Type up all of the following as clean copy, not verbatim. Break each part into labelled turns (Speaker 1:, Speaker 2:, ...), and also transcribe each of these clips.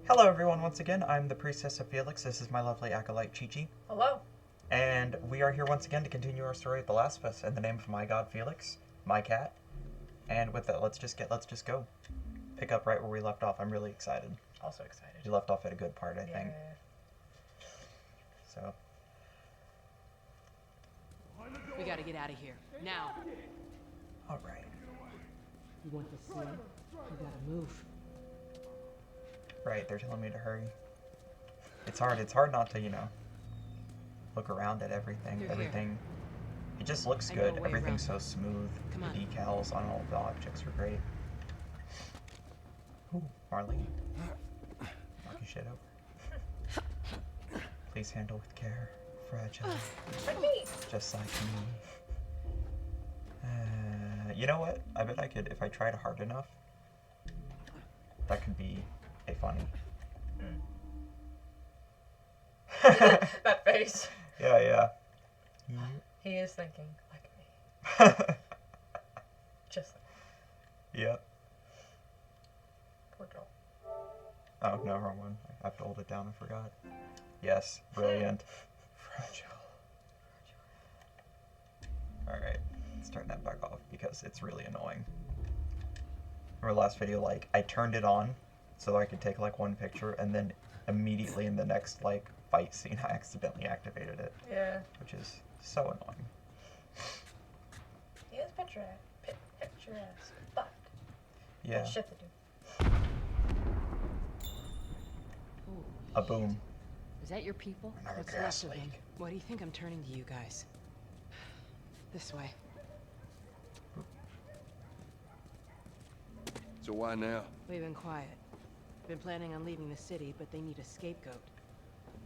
Speaker 1: Hello everyone, once again, I'm the Priestess of Felix. This is my lovely acolyte Chi-Chi.
Speaker 2: Hello.
Speaker 1: And we are here once again to continue our story of The Last of Us in the name of my god Felix, my cat. And with that, let's just go. Pick up right where we left off. I'm really excited.
Speaker 2: Also excited.
Speaker 1: We left off at a good part, I think. So.
Speaker 3: We gotta get out of here. Now.
Speaker 1: Alright.
Speaker 3: You want to see? You gotta move.
Speaker 1: Right, they're telling me to hurry. It's hard not to, look around at everything. Everything. It just looks good. Everything's so smooth. The decals on all the objects are great. Ooh, Marlene. Knock your shit over. Please handle with care. Fragile. Just like me. You know what? I bet I could, if I tried hard enough, that could be a funny.
Speaker 2: That face.
Speaker 1: Yeah.
Speaker 2: He is thinking like me. Just like
Speaker 1: Yeah.
Speaker 2: poor girl.
Speaker 1: Oh, no, wrong one. I have to hold it down, I forgot. Yes, brilliant. Fragile. Alright, let's turn that back off because it's really annoying. Remember last video, I turned it on so that I could take, one picture, and then immediately in the next, fight scene, I accidentally activated it.
Speaker 2: Yeah.
Speaker 1: Which is so annoying.
Speaker 2: He is picturesque, but
Speaker 1: Yeah.
Speaker 2: shit to do.
Speaker 3: Ooh,
Speaker 1: A boom.
Speaker 3: is that your people?
Speaker 1: Another
Speaker 3: What's
Speaker 1: grass
Speaker 3: left of them?
Speaker 1: lake.
Speaker 3: Why do you think I'm turning to you guys? This way.
Speaker 4: So why now?
Speaker 3: We've been quiet. Been planning on leaving the city, but they need a scapegoat.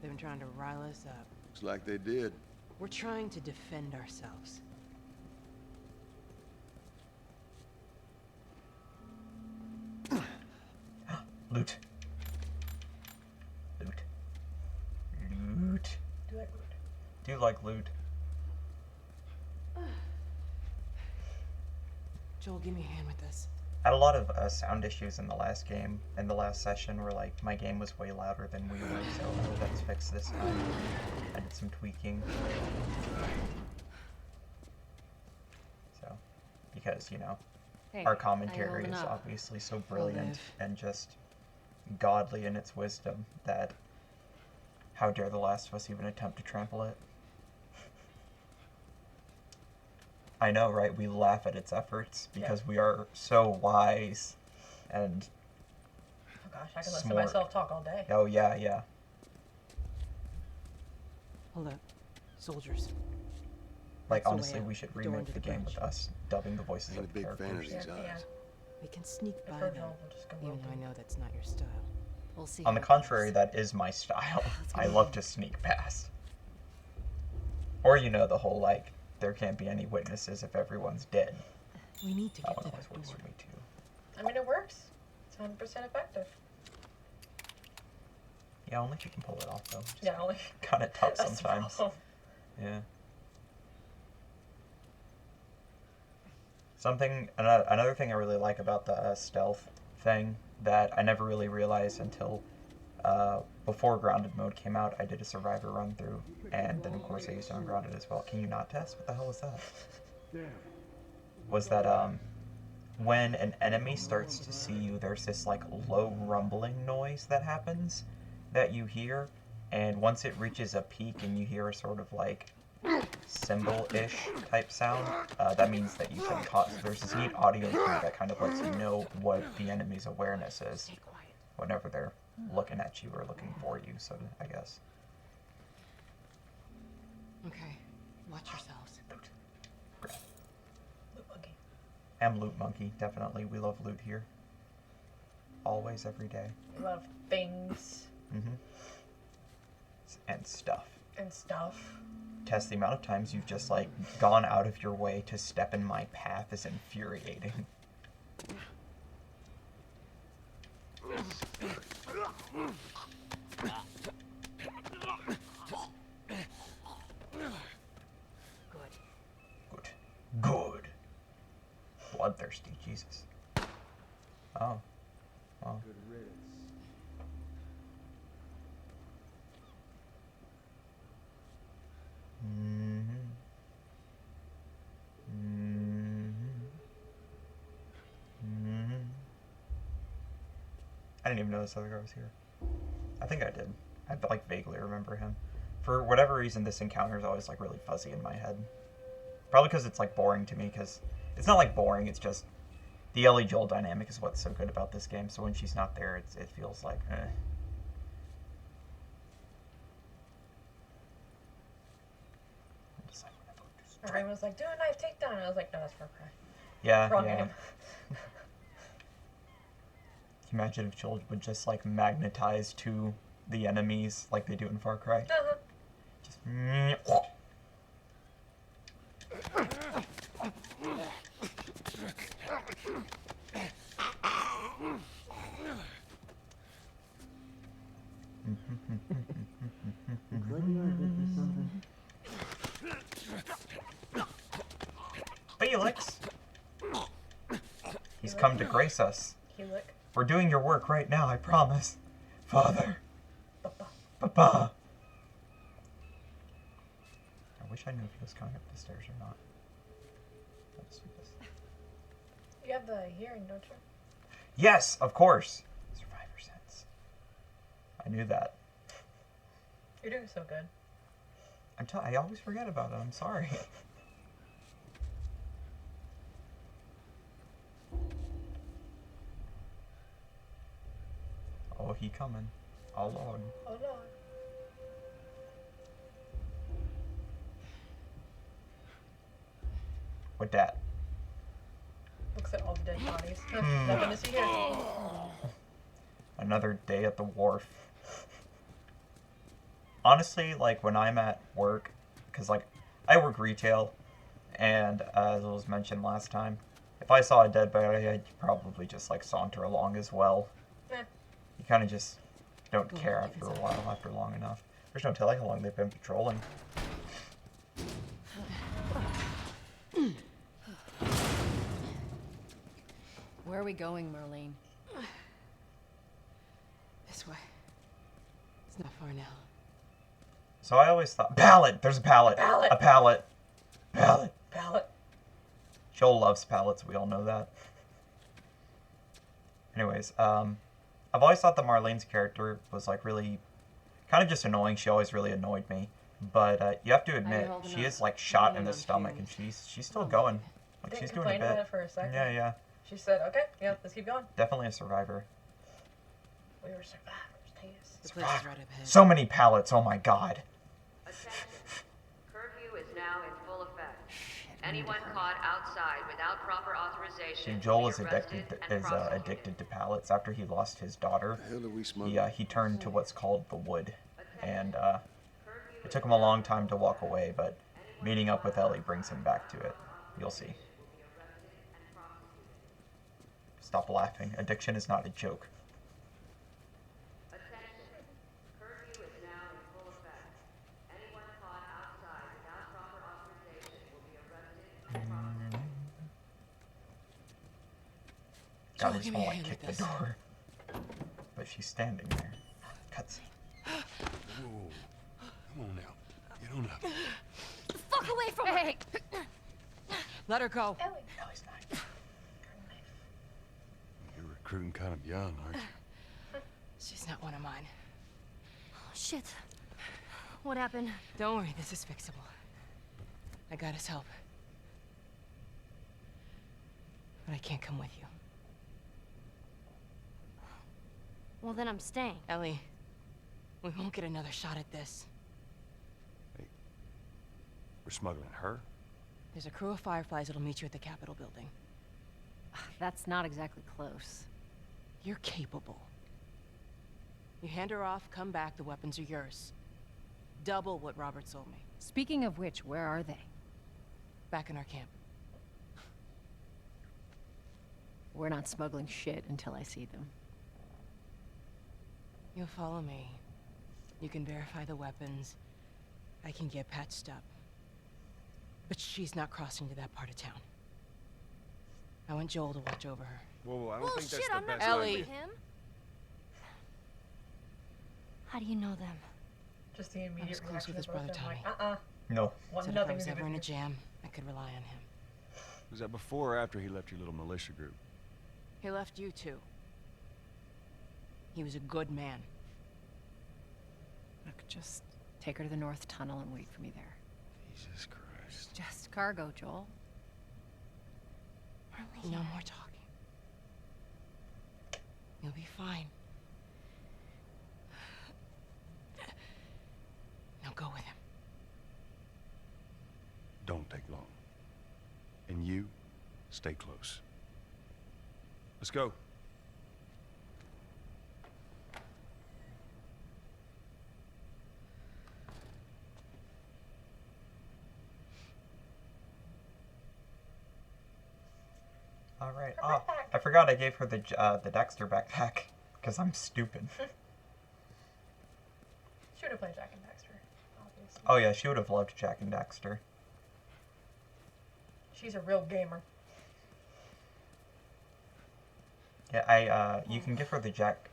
Speaker 3: They've been trying to rile us up.
Speaker 4: Looks like they did.
Speaker 3: We're trying to defend ourselves.
Speaker 1: Loot. Loot. Loot.
Speaker 2: Do it.
Speaker 1: Do you like loot?
Speaker 3: Joel, give me a hand with this.
Speaker 1: I had a lot of sound issues in the last game, in the last session, where my game was way louder than we were, so I hope that's fixed this time. I did some tweaking. So, because, our commentary is obviously so brilliant and just godly in its wisdom that how dare The Last of Us even attempt to trample it? I know, right? We laugh at its efforts because we are so wise and
Speaker 2: Oh gosh, I can listen
Speaker 1: smart.
Speaker 2: to myself talk all day.
Speaker 1: Oh, yeah.
Speaker 3: Hold up. Soldiers.
Speaker 1: Honestly, we should remake the game with us dubbing the voices
Speaker 4: Ain't a
Speaker 1: of the
Speaker 4: big fan of
Speaker 1: characters.
Speaker 4: these
Speaker 2: Yeah.
Speaker 4: eyes.
Speaker 3: We can sneak by
Speaker 2: First
Speaker 3: them,
Speaker 2: of all, we'll just go
Speaker 3: even though I
Speaker 2: open.
Speaker 3: know that's not your style. We'll see.
Speaker 1: On the contrary, that is my style. I love to sneak past. Or, the whole, there can't be any witnesses if everyone's dead.
Speaker 3: We need to
Speaker 1: That
Speaker 3: get
Speaker 1: one
Speaker 3: to
Speaker 1: always
Speaker 3: that
Speaker 1: works
Speaker 3: door.
Speaker 1: for me, too.
Speaker 2: I mean, it works. It's 100% effective.
Speaker 1: Yeah, only if you can pull it off, though. Just
Speaker 2: Yeah, only.
Speaker 1: kind of tough
Speaker 2: That's the
Speaker 1: sometimes.
Speaker 2: problem.
Speaker 1: Yeah. Another thing I really like about the stealth thing that I never really realized until before Grounded mode came out. I did a Survivor run through, and then of course I used it on Grounded as well. Can you not test? What the hell was that? Was that when an enemy starts to see you, there's this low rumbling noise that happens that you hear, and once it reaches a peak and you hear a sort of cymbal-ish type sound, that means that you've been caught. So there's this neat audio cue that kind of lets you know what the enemy's awareness is
Speaker 3: Stay quiet.
Speaker 1: whenever they're looking at you or looking for you, so I guess.
Speaker 3: Okay. Watch yourselves.
Speaker 2: Loot monkey.
Speaker 1: I'm Loot Monkey, definitely. We love loot here. Always, every day.
Speaker 2: We love things
Speaker 1: And stuff.
Speaker 2: and stuff.
Speaker 1: Tess, the amount of times you've just, gone out of your way to step in my path is infuriating. Good. Bloodthirsty, Jesus. Oh. Well. I didn't even know this other guy was here. I think I did. I like vaguely remember him. For whatever reason, this encounter is always like really fuzzy in my head. Probably because it's like boring to me. Because it's not like boring. It's just the Ellie Joel dynamic is what's so good about this game. So when she's not there, it feels like.
Speaker 2: Everyone was like, do a knife takedown. And I was like, no, that's Far Cry.
Speaker 1: Yeah,
Speaker 2: Wrong
Speaker 1: yeah.
Speaker 2: game.
Speaker 1: Can you imagine if Joel would just like magnetize to the enemies like they do in Far Cry?
Speaker 2: Uh-huh.
Speaker 1: Just. Felix! He's come to grace us.
Speaker 2: Helix.
Speaker 1: We're doing your work right now, I promise. Father.
Speaker 2: Papa.
Speaker 1: Papa. I wish I knew if he was coming up the stairs or not. Let's do this.
Speaker 2: You have the hearing, don't you?
Speaker 1: Yes, of course. Survivor sense. I knew that.
Speaker 2: You're doing so good.
Speaker 1: I always forget about it. I'm sorry. Oh, he coming. Oh, Lord.
Speaker 2: Oh, Lord.
Speaker 1: What dat?
Speaker 2: Looks at all the dead bodies. Nothing to see here.
Speaker 1: Another day at the wharf. Honestly, like, when I'm at work, because, like, I work retail, and as was mentioned last time, if I saw a dead body, I'd probably just, like, saunter along as well.
Speaker 2: Eh.
Speaker 1: You kind of just don't care after a while, after long enough. There's no telling how long they've been patrolling.
Speaker 4: Where are we going, Marlene?
Speaker 3: This way. It's not far now.
Speaker 1: So I always thought, pallet! There's a pallet!
Speaker 2: Pallet.
Speaker 1: A pallet! Pallet!
Speaker 2: Pallet.
Speaker 1: Joel loves pallets, we all know that. Anyways, I've always thought that Marlene's character was, like, really, kind of just annoying. She always really annoyed me. But you have to admit,
Speaker 3: holding
Speaker 1: she
Speaker 3: up?
Speaker 1: is, like, shot in
Speaker 3: Holding
Speaker 1: the
Speaker 3: on
Speaker 1: stomach, and
Speaker 3: feelings.
Speaker 1: she's still going. Like,
Speaker 2: Didn't
Speaker 1: she's doing a
Speaker 2: complain about
Speaker 1: bit.
Speaker 2: it for a second.
Speaker 1: Yeah, yeah.
Speaker 2: She said, okay, yeah, let's keep going.
Speaker 1: Definitely a survivor.
Speaker 2: We were survivors, Tease.
Speaker 3: The place is right up ahead.
Speaker 1: So many pallets, oh my god.
Speaker 5: Attention. Curfew is now in full effect. Anyone caught outside without proper authorization.
Speaker 1: See, Joel
Speaker 5: will
Speaker 1: is
Speaker 5: be
Speaker 1: addicted
Speaker 5: arrested and prosecuted.
Speaker 1: addicted to pallets. After he lost his daughter,
Speaker 6: The hell are we smoking?
Speaker 1: he turned to what's called the wood. And it took him a long time to walk away, but meeting up with Ellie brings him back to it. You'll see. Stop laughing. Addiction is not a joke.
Speaker 5: Attention. Curfew is now in full effect. Anyone caught outside without proper authorization will be arrested and prosecuted.
Speaker 1: God,
Speaker 3: Joel,
Speaker 1: I just
Speaker 3: give me
Speaker 1: want
Speaker 3: a
Speaker 1: to
Speaker 3: hand
Speaker 1: kick
Speaker 3: with
Speaker 1: the
Speaker 3: this.
Speaker 1: door. But she's standing there. Cutscene.
Speaker 6: Whoa. Come on now. Get on up.
Speaker 4: Fuck away from
Speaker 3: Hey! Let her go.
Speaker 2: Ellie.
Speaker 1: Ellie's not.
Speaker 6: You're recruiting kind of young, aren't you?
Speaker 3: She's not one of mine.
Speaker 4: Shit. What happened?
Speaker 3: Don't worry, this is fixable. I got his help. But I can't come with you.
Speaker 4: Well, then I'm staying.
Speaker 3: Ellie, we won't get another shot at this.
Speaker 6: We're smuggling her?
Speaker 3: There's a crew of Fireflies that'll meet you at the Capitol building.
Speaker 4: That's not exactly close.
Speaker 3: You're capable. You hand her off, come back, the weapons are yours. Double what Robert sold me.
Speaker 4: Speaking of which, where are they?
Speaker 3: Back in our camp.
Speaker 4: We're not smuggling shit until I see them.
Speaker 3: You'll follow me. You can verify the weapons. I can get patched up. But she's not crossing to that part of town. I want Joel to watch over her.
Speaker 6: Whoa, I don't
Speaker 4: Well,
Speaker 6: think that's
Speaker 4: shit,
Speaker 6: the
Speaker 4: I'm not
Speaker 6: best
Speaker 3: Ellie.
Speaker 6: idea.
Speaker 4: with him. How do you know them?
Speaker 2: Just the immediate
Speaker 3: was close
Speaker 2: reaction
Speaker 3: with his
Speaker 2: of both
Speaker 3: brother,
Speaker 2: of them, like,
Speaker 3: Tommy.
Speaker 1: No.
Speaker 2: Want
Speaker 3: Said if I
Speaker 2: nothing
Speaker 3: was
Speaker 2: to do
Speaker 3: ever in a
Speaker 2: with you.
Speaker 3: jam, I could rely on him.
Speaker 6: Was that before or after he left your little militia group?
Speaker 3: He left you too. He was a good man.
Speaker 4: Look, just take her to the North Tunnel and wait for me there.
Speaker 6: Jesus Christ.
Speaker 4: Just cargo, Joel.
Speaker 3: No more talking. You'll be fine. Now go with him.
Speaker 6: Don't take long. And you, stay close. Let's go.
Speaker 1: All right. Oh, I forgot I gave her the Dexter backpack because I'm stupid.
Speaker 2: Should have played Jack and Dexter, obviously.
Speaker 1: Oh yeah, she would have loved Jack and Dexter.
Speaker 2: She's a real gamer.
Speaker 1: Yeah, you can give her the Jack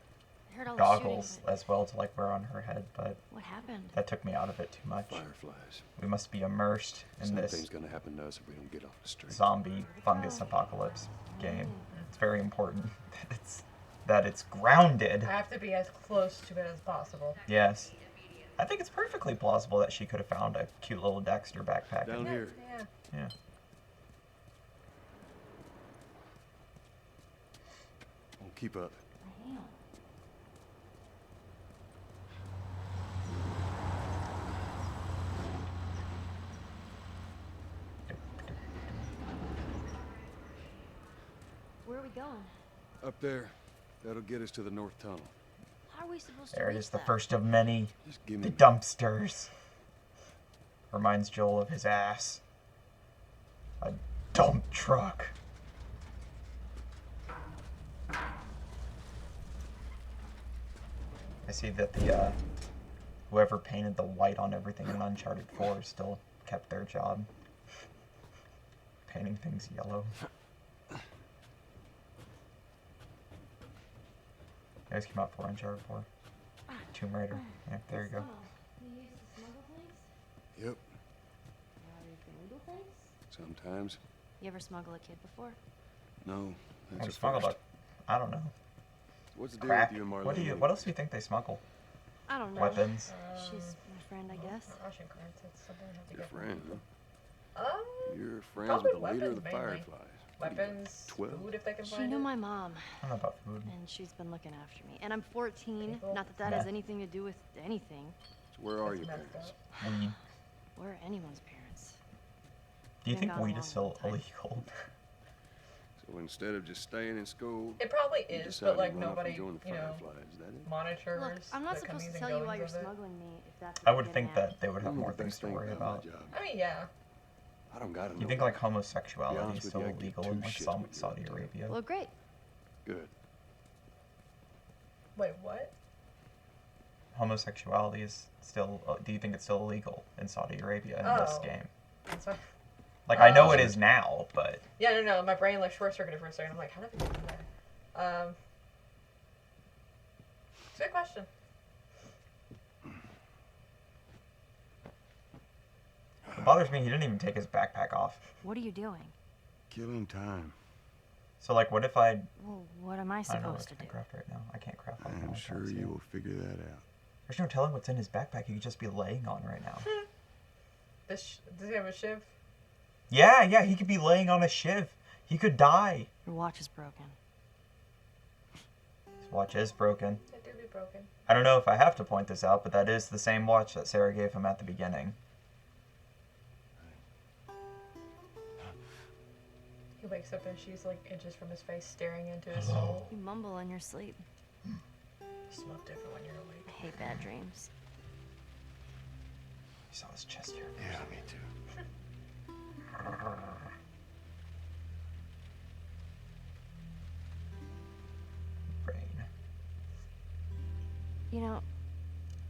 Speaker 7: I heard all the
Speaker 1: goggles
Speaker 7: shooting,
Speaker 1: as well to like wear on her head, but
Speaker 7: but what happened?
Speaker 1: that took me out of it too much.
Speaker 6: Fireflies.
Speaker 1: We must be immersed in this
Speaker 6: Something's gonna happen to us if we don't get off the street.
Speaker 1: zombie fungus apocalypse game. It's very important that it's grounded.
Speaker 2: I have to be as close to it as possible.
Speaker 1: Yes. I think it's perfectly plausible that she could have found a cute little Dexter backpack.
Speaker 6: Down here.
Speaker 2: Yeah.
Speaker 1: Yeah.
Speaker 6: Won't keep up.
Speaker 7: Where are we going?
Speaker 6: Up there. That'll get us to the North Tunnel.
Speaker 7: How are we supposed
Speaker 1: There
Speaker 7: to
Speaker 1: it
Speaker 7: reach
Speaker 1: is, the
Speaker 7: that?
Speaker 1: first of many.
Speaker 6: Just give me
Speaker 1: The
Speaker 6: a minute.
Speaker 1: dumpsters. Reminds Joel of his ass. A dump truck. I see that the whoever painted the white on everything in Uncharted 4 still kept their job. Painting things yellow. You guys came out for Uncharted 4. Tomb Raider. Yeah, there you go.
Speaker 7: You used to smuggle things?
Speaker 6: Yep.
Speaker 7: Illegal things?
Speaker 6: Sometimes.
Speaker 7: You ever smuggle a kid before?
Speaker 6: No.
Speaker 1: I
Speaker 6: That's a
Speaker 1: smuggled
Speaker 6: first.
Speaker 1: I don't know.
Speaker 6: What's the deal
Speaker 1: Crack.
Speaker 6: with you and Marlene?
Speaker 1: What else do you think they smuggle?
Speaker 7: I don't know.
Speaker 1: Weapons.
Speaker 7: She's my friend, I guess.
Speaker 2: Russian cards. That's something I have to
Speaker 6: Your
Speaker 2: get.
Speaker 6: friend, huh?
Speaker 2: Um,
Speaker 6: You're friends
Speaker 2: Probably
Speaker 6: with the leader of the
Speaker 2: weapons, mainly.
Speaker 6: Fireflies. What are you,
Speaker 2: weapons,
Speaker 6: 12?
Speaker 2: food if they can
Speaker 7: She
Speaker 2: find
Speaker 7: knew
Speaker 2: it.
Speaker 7: my mom,
Speaker 1: I don't know about food.
Speaker 7: and she's been looking after me. And I'm 14.
Speaker 2: People?
Speaker 7: Not that that has
Speaker 1: Yeah.
Speaker 7: anything to do with anything.
Speaker 6: So where are
Speaker 2: That's
Speaker 6: your
Speaker 2: messed
Speaker 6: parents?
Speaker 2: up.
Speaker 1: Weed.
Speaker 7: We're anyone's parents.
Speaker 1: Do you
Speaker 7: Been
Speaker 1: think
Speaker 7: gone a
Speaker 1: weed
Speaker 7: long
Speaker 1: is still
Speaker 7: time.
Speaker 1: illegal?
Speaker 6: So instead of just staying in school,
Speaker 2: It probably
Speaker 6: you
Speaker 2: is,
Speaker 6: decided
Speaker 2: but like
Speaker 6: to run off and
Speaker 2: nobody,
Speaker 6: join the
Speaker 2: you know,
Speaker 6: Fireflies. Is that it?
Speaker 2: monitors.
Speaker 7: Look, I'm not
Speaker 2: the
Speaker 7: supposed to
Speaker 2: comings
Speaker 7: tell
Speaker 2: and
Speaker 7: you why you're
Speaker 2: goings of it.
Speaker 7: smuggling me, if that's
Speaker 1: I
Speaker 7: what
Speaker 1: would
Speaker 7: you're
Speaker 1: think
Speaker 7: getting at.
Speaker 1: that they would have
Speaker 6: You know
Speaker 1: more
Speaker 6: the
Speaker 1: things
Speaker 6: best
Speaker 1: to
Speaker 6: thing
Speaker 1: worry
Speaker 6: my
Speaker 1: about.
Speaker 6: job.
Speaker 2: I mean, yeah.
Speaker 6: I don't gotta know.
Speaker 1: You think like
Speaker 6: Be
Speaker 1: homosexuality
Speaker 6: honest
Speaker 1: is
Speaker 6: with
Speaker 1: still
Speaker 6: you, I give
Speaker 1: illegal
Speaker 6: two
Speaker 1: in like
Speaker 6: shits
Speaker 1: some
Speaker 6: what you're
Speaker 1: Saudi
Speaker 6: up to.
Speaker 1: Arabia?
Speaker 7: Well, great.
Speaker 6: Good.
Speaker 2: Wait, what?
Speaker 1: Homosexuality is still. Do you think it's still illegal in Saudi Arabia in this
Speaker 2: Oh.
Speaker 1: game?
Speaker 2: I'm sorry.
Speaker 1: Like I know it is now, but
Speaker 2: Yeah, no. My brain like short circuited for a second. I'm like, how did we get there? It's a good question.
Speaker 1: it bothers me he didn't even take his backpack off.
Speaker 7: What are you doing?
Speaker 6: Killing time.
Speaker 1: So like, what if I?
Speaker 7: Well, what am I
Speaker 1: I don't know what
Speaker 7: supposed to
Speaker 1: I
Speaker 7: do?
Speaker 1: can craft right now. I can't craft. like
Speaker 6: I'm
Speaker 1: my
Speaker 6: sure
Speaker 1: cards
Speaker 6: you
Speaker 1: yet.
Speaker 6: will figure that out.
Speaker 1: There's no telling what's in his backpack. He could just be laying on right now.
Speaker 2: Does he have a shiv?
Speaker 1: Yeah. He could be laying on a shiv. He could die.
Speaker 7: Your watch is broken.
Speaker 1: His watch is broken.
Speaker 2: It do be broken.
Speaker 1: I don't know if I have to point this out, but that is the same watch that Sarah gave him at the beginning.
Speaker 2: He wakes up and she's like inches from his face, staring into his soul.
Speaker 7: You mumble in your sleep.
Speaker 2: You smell different when you're
Speaker 7: I
Speaker 2: awake.
Speaker 7: hate bad dreams.
Speaker 1: You saw his chest here.
Speaker 6: Yeah, me too.
Speaker 1: Brain.
Speaker 7: You know,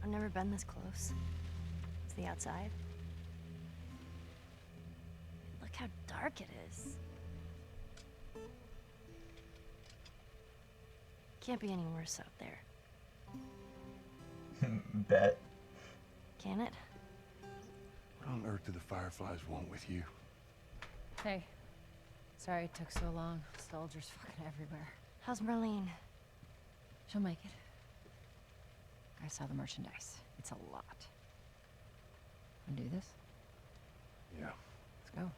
Speaker 7: I've never been this close to the outside. Look how dark it is. Can't be any worse out there,
Speaker 1: Bet.
Speaker 7: can it?
Speaker 6: What on earth do the Fireflies want with you?
Speaker 4: Hey. Sorry it took so long. Soldiers fucking everywhere.
Speaker 7: How's Marlene?
Speaker 4: She'll make it. I saw the merchandise. It's a lot. Wanna do this?
Speaker 6: Yeah.
Speaker 4: Let's go.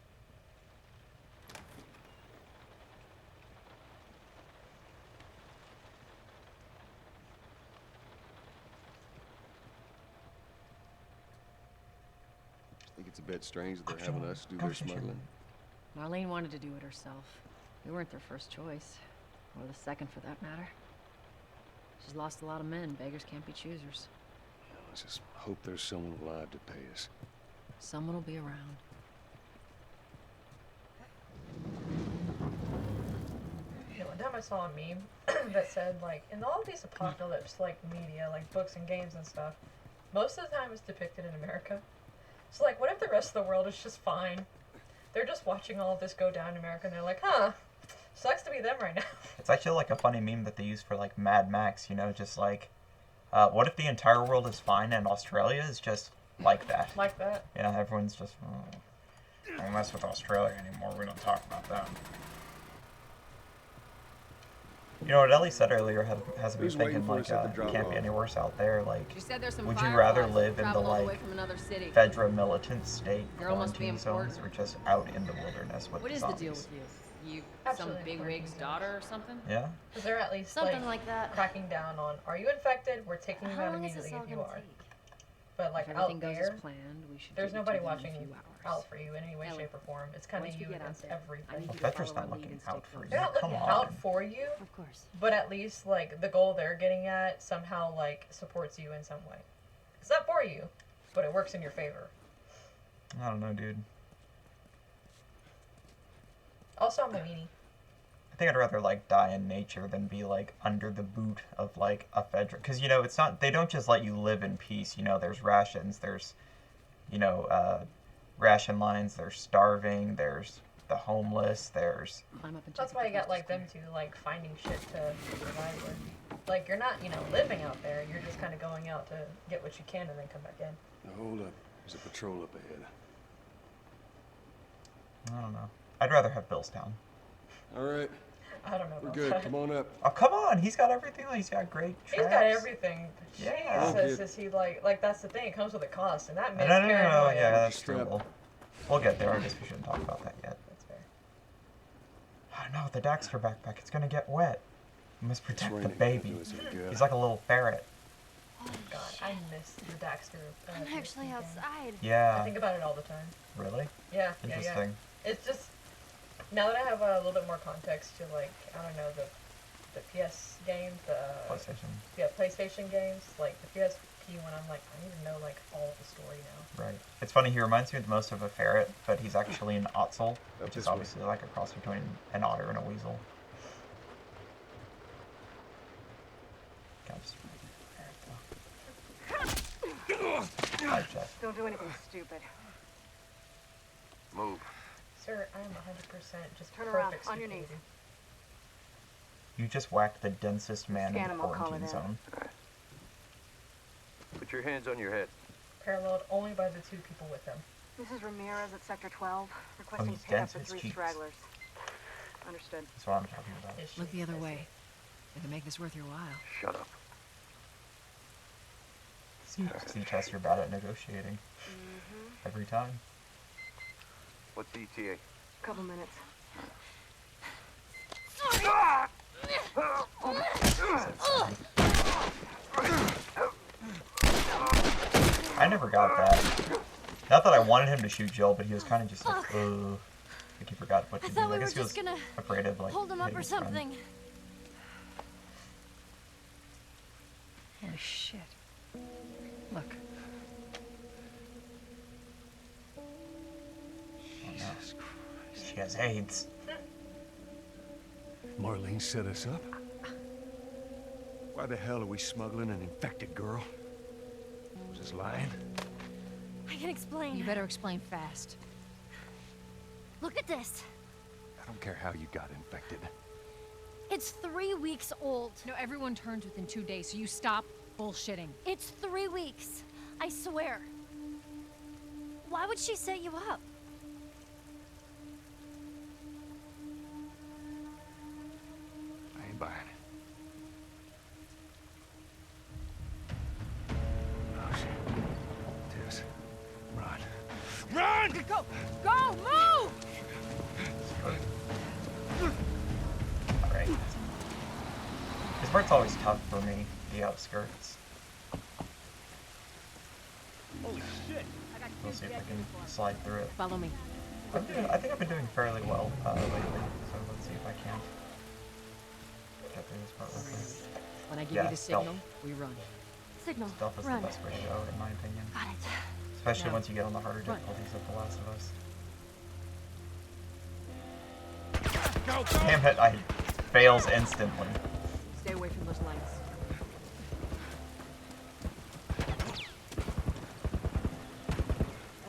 Speaker 6: Think it's a bit strange that they're having us do their smuggling.
Speaker 4: Marlene wanted to do it herself. We weren't their first choice. Or the second, for that matter. She's lost a lot of men. Beggars can't be choosers.
Speaker 6: Let's just hope there's someone alive to pay us.
Speaker 4: Someone will be around.
Speaker 2: One time I saw a meme that said, like, in all these apocalypse, like, media, like, books and games and stuff, most of the time it's depicted in America. So, like, what if the rest of the world is just fine? They're just watching all of this go down in America, and they're like, huh, sucks to be them right now.
Speaker 1: It's actually like a funny meme that they use for like Mad Max, you know, just like, what if the entire world is fine and Australia is just like that?
Speaker 2: Like that.
Speaker 1: You know, everyone's just, don't mess with Australia anymore, we don't talk about them. You know what Ellie said earlier has me
Speaker 6: Who's waiting
Speaker 1: thinking,
Speaker 6: for
Speaker 1: like,
Speaker 6: us at the
Speaker 1: it
Speaker 6: drop
Speaker 1: can't be
Speaker 6: off?
Speaker 1: any worse out there, like,
Speaker 8: She said there's some
Speaker 1: would you rather
Speaker 8: fireflies
Speaker 1: live in the,
Speaker 8: traveling all the way
Speaker 1: like,
Speaker 8: from another city.
Speaker 1: Fedra militant state
Speaker 8: Girl must be
Speaker 1: quarantine zones,
Speaker 8: important.
Speaker 1: or just out in the wilderness with
Speaker 8: What
Speaker 1: the
Speaker 8: is the
Speaker 1: zombies?
Speaker 8: deal with you? You
Speaker 2: Absolutely
Speaker 8: some bigwig's
Speaker 2: important.
Speaker 8: daughter or something?
Speaker 1: Yeah?
Speaker 2: Because they're at least,
Speaker 7: Something like that.
Speaker 2: cracking down on, are you infected? We're taking you
Speaker 7: How
Speaker 2: out
Speaker 7: long is this
Speaker 2: immediately
Speaker 7: all
Speaker 2: if you
Speaker 7: gonna
Speaker 2: are.
Speaker 7: take?
Speaker 2: But, like,
Speaker 4: If
Speaker 2: out
Speaker 4: everything goes
Speaker 2: there,
Speaker 4: as planned, we should
Speaker 2: there's
Speaker 4: get
Speaker 2: nobody
Speaker 4: to them
Speaker 2: watching
Speaker 4: in a few hours.
Speaker 2: out for you in any way,
Speaker 8: Ellie,
Speaker 2: shape, or form. It's kind of
Speaker 4: once we
Speaker 2: you
Speaker 4: get out
Speaker 2: against
Speaker 4: there, I
Speaker 2: everything.
Speaker 4: need
Speaker 1: Well,
Speaker 4: you to
Speaker 1: Fedra's
Speaker 4: follow
Speaker 1: not
Speaker 4: our lead
Speaker 1: looking
Speaker 4: and stay
Speaker 1: out for
Speaker 4: close.
Speaker 1: you.
Speaker 2: They're not
Speaker 1: Come
Speaker 2: looking
Speaker 1: on.
Speaker 2: out for you,
Speaker 7: Of course.
Speaker 2: but at least, like, the goal they're getting at somehow, like, supports you in some way. It's not for you, but it works in your favor.
Speaker 1: I don't know, dude.
Speaker 2: Also, I'm a meanie.
Speaker 1: I think I'd rather, like, die in nature than be, like, under the boot of, like, a Fedra. Because, you know, it's not, they don't just let you live in peace. You know, there's rations, there's, you know, ration lines, there's starving, there's the homeless, there's...
Speaker 4: Climb up and check
Speaker 2: That's
Speaker 4: if
Speaker 2: why
Speaker 4: the
Speaker 2: you got,
Speaker 4: coast is
Speaker 2: like, them
Speaker 4: clear.
Speaker 2: two, like, finding shit to survive with. Like, you're not, you know, living out there. You're just kind of going out to get what you can and then come back in.
Speaker 6: Now, hold up. There's a patrol up ahead.
Speaker 1: I don't know. I'd rather have Billstown.
Speaker 6: All right,
Speaker 2: I don't know
Speaker 6: we're
Speaker 2: about
Speaker 6: good.
Speaker 2: that.
Speaker 6: Come on up.
Speaker 1: Oh, come on! He's got everything. He's got great traps.
Speaker 2: He's got everything.
Speaker 1: Yeah.
Speaker 2: Jesus, is he like that's the thing. It comes with a cost, and that
Speaker 1: No,
Speaker 2: makes
Speaker 1: no, no,
Speaker 2: paranoia.
Speaker 1: yeah, that's
Speaker 6: Strap.
Speaker 1: true. We'll get there. I guess we shouldn't talk about that yet.
Speaker 2: That's fair.
Speaker 1: Oh, no, the Daxter backpack. It's gonna get wet. We must
Speaker 6: It's
Speaker 1: protect the
Speaker 6: raining.
Speaker 1: baby.
Speaker 6: Do us any good.
Speaker 1: He's like a little ferret.
Speaker 2: Oh God, I miss the Daxter.
Speaker 7: I'm
Speaker 2: PSP
Speaker 7: actually
Speaker 2: game.
Speaker 7: outside.
Speaker 2: I
Speaker 1: Yeah.
Speaker 2: think about it all the time.
Speaker 1: Really?
Speaker 2: Yeah, yeah,
Speaker 1: Interesting.
Speaker 2: yeah. It's just now that I have a little bit more context to like I don't know the PS games, the
Speaker 1: PlayStation.
Speaker 2: PlayStation games, like the PSP one. I'm like I need to know like all of the story now.
Speaker 1: Right. It's funny, he reminds me the most of a ferret, but he's actually an otzel, which
Speaker 6: this
Speaker 1: is
Speaker 6: way.
Speaker 1: obviously like a cross between an otter and a weasel. God, just ferret, though. Hi, Jeff.
Speaker 3: Don't do anything stupid.
Speaker 6: Move.
Speaker 2: Sir, I am 100% just
Speaker 3: Turn around,
Speaker 2: perfect
Speaker 3: on your knees.
Speaker 2: stupidity.
Speaker 1: You just whacked the densest man
Speaker 3: Scan
Speaker 1: in the
Speaker 3: him, I'll call
Speaker 1: quarantine
Speaker 3: it in.
Speaker 1: zone.
Speaker 6: Put your hands on your head.
Speaker 2: Paralleled only by the two people with him.
Speaker 3: This is Ramirez at Sector 12, requesting
Speaker 1: he's
Speaker 3: pickup
Speaker 1: dense
Speaker 3: for
Speaker 1: as
Speaker 3: 3
Speaker 1: cheeks.
Speaker 3: stragglers. Understood.
Speaker 1: That's what I'm talking about.
Speaker 2: Is she-
Speaker 4: Look the other
Speaker 2: is
Speaker 4: way.
Speaker 2: he?
Speaker 4: We can make this worth your while.
Speaker 6: Shut up.
Speaker 1: See, Chester bad at negotiating. Every time.
Speaker 6: What's the ETA?
Speaker 3: Couple minutes.
Speaker 1: I never got that. Not that I wanted him to shoot Jill, but he was kind of just like, ugh. Like he forgot what to
Speaker 7: I
Speaker 1: do.
Speaker 7: thought we
Speaker 1: I guess
Speaker 7: were
Speaker 1: he was
Speaker 7: just gonna
Speaker 1: afraid of like
Speaker 7: Hold him up
Speaker 1: hitting
Speaker 7: or
Speaker 1: his friend.
Speaker 7: something.
Speaker 4: Oh, shit. Look.
Speaker 1: Oh, no. She has AIDS.
Speaker 6: Marlene set us up? Why the hell are we smuggling an infected girl? Was this lying?
Speaker 7: I can explain.
Speaker 4: You better explain fast.
Speaker 7: Look at this.
Speaker 6: I don't care how you got infected.
Speaker 7: It's 3 weeks old.
Speaker 9: No, everyone turns within 2 days, so you stop bullshitting.
Speaker 7: It's 3 weeks. I swear. Why would she set you up?
Speaker 6: I ain't buying it.
Speaker 3: Go! Go! Move!
Speaker 1: Alright. This part's always tough for me, the outskirts.
Speaker 6: Holy shit!
Speaker 1: We'll see if I can slide through it.
Speaker 3: Follow me.
Speaker 1: I think I've been doing fairly well lately, so let's see if I can get through this part real quick.
Speaker 4: When I give
Speaker 1: Yeah,
Speaker 4: you the
Speaker 1: stealth.
Speaker 4: signal, we run.
Speaker 7: Signal.
Speaker 1: Stealth is
Speaker 7: Run.
Speaker 1: the best way to go, in my opinion.
Speaker 7: Got it.
Speaker 1: Especially
Speaker 3: No.
Speaker 1: once you get on the harder
Speaker 3: Run.
Speaker 1: difficulties of The Last of Us.
Speaker 6: Go, go!
Speaker 1: Damn it, I fails instantly.
Speaker 4: Stay away from those lights.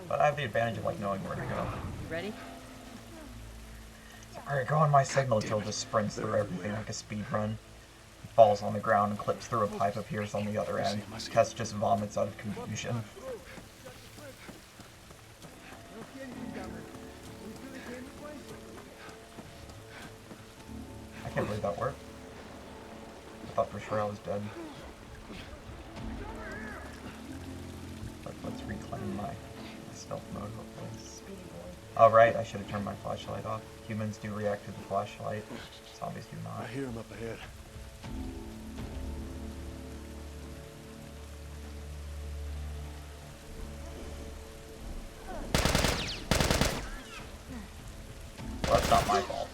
Speaker 1: But I have the advantage of like knowing where to go.
Speaker 4: You ready?
Speaker 1: Alright, go on my signal. Jill just sprints through everything like a speed run. Falls on the ground and clips through a pipe, appears on the other end. Tess just vomits out of confusion. I can't believe that worked. I thought for sure I was dead. But let's reclaim my stealth mode, hopefully. Oh right, I should have turned my flashlight off. Humans do react to the flashlight. Zombies do
Speaker 6: I
Speaker 1: not.
Speaker 6: hear him up ahead.
Speaker 1: Well, that's not my fault.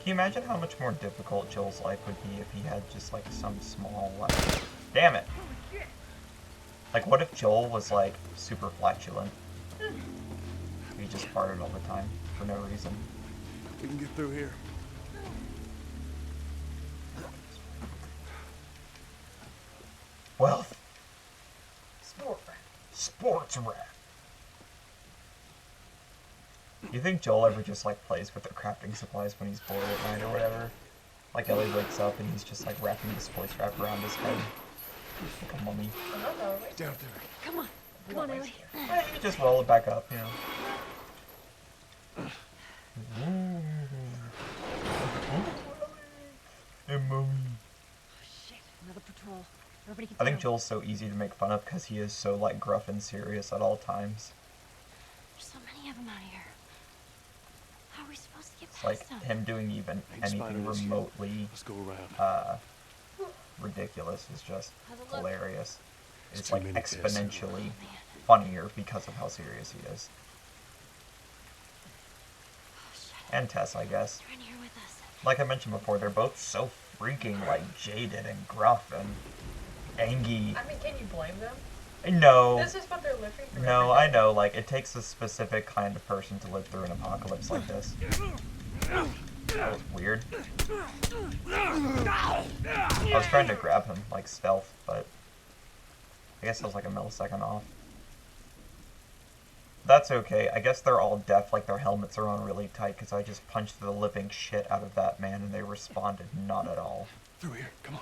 Speaker 1: Can you imagine how much more difficult Joel's life would be if he had just like some small like... Damn it! Like what if Joel was like super flatulent? He just farted all the time for no reason.
Speaker 6: We can get through here.
Speaker 1: Wealth.
Speaker 2: Sport rat.
Speaker 1: Sports rat. You think Joel ever just like plays with their crafting supplies when he's bored at night or whatever? Like Ellie wakes up and he's just like wrapping the sports wrap around his head. Like a mummy.
Speaker 2: Oh, no,
Speaker 6: Down there.
Speaker 4: Come on. Come on, Ellie.
Speaker 1: Yeah, you just roll it back up, you know. Hey, mummy.
Speaker 4: Shit, another patrol. Everybody get
Speaker 1: I think
Speaker 4: down.
Speaker 1: Joel's so easy to make fun of because he is so like gruff and serious at all times.
Speaker 7: There's so many of them out here. How are we supposed to get
Speaker 1: It's like
Speaker 7: past them?
Speaker 1: him doing even
Speaker 6: Ain't
Speaker 1: anything
Speaker 6: spider-less yet.
Speaker 1: remotely
Speaker 6: Let's go around.
Speaker 1: ridiculous is just
Speaker 2: How's it look?
Speaker 1: hilarious.
Speaker 6: It's
Speaker 1: It's
Speaker 6: too
Speaker 1: like
Speaker 6: many tests.
Speaker 1: exponentially funnier because of how serious he is.
Speaker 7: Oh, shit.
Speaker 1: And Tess, I guess.
Speaker 7: They're in here with us.
Speaker 1: Like I mentioned before, they're both so freaking like jaded and gruff and angry.
Speaker 2: I mean, can you blame them?
Speaker 1: No,
Speaker 2: This is what they're living through.
Speaker 1: no,
Speaker 2: every
Speaker 1: I
Speaker 2: day.
Speaker 1: know. Like it takes a specific kind of person to live through an apocalypse like this. That was weird. I was trying to grab him like stealth, but I guess I was like a millisecond off. That's okay. I guess they're all deaf, like their helmets are on really tight because I just punched the living shit out of that man and they responded not at all.
Speaker 6: Through here. Come on.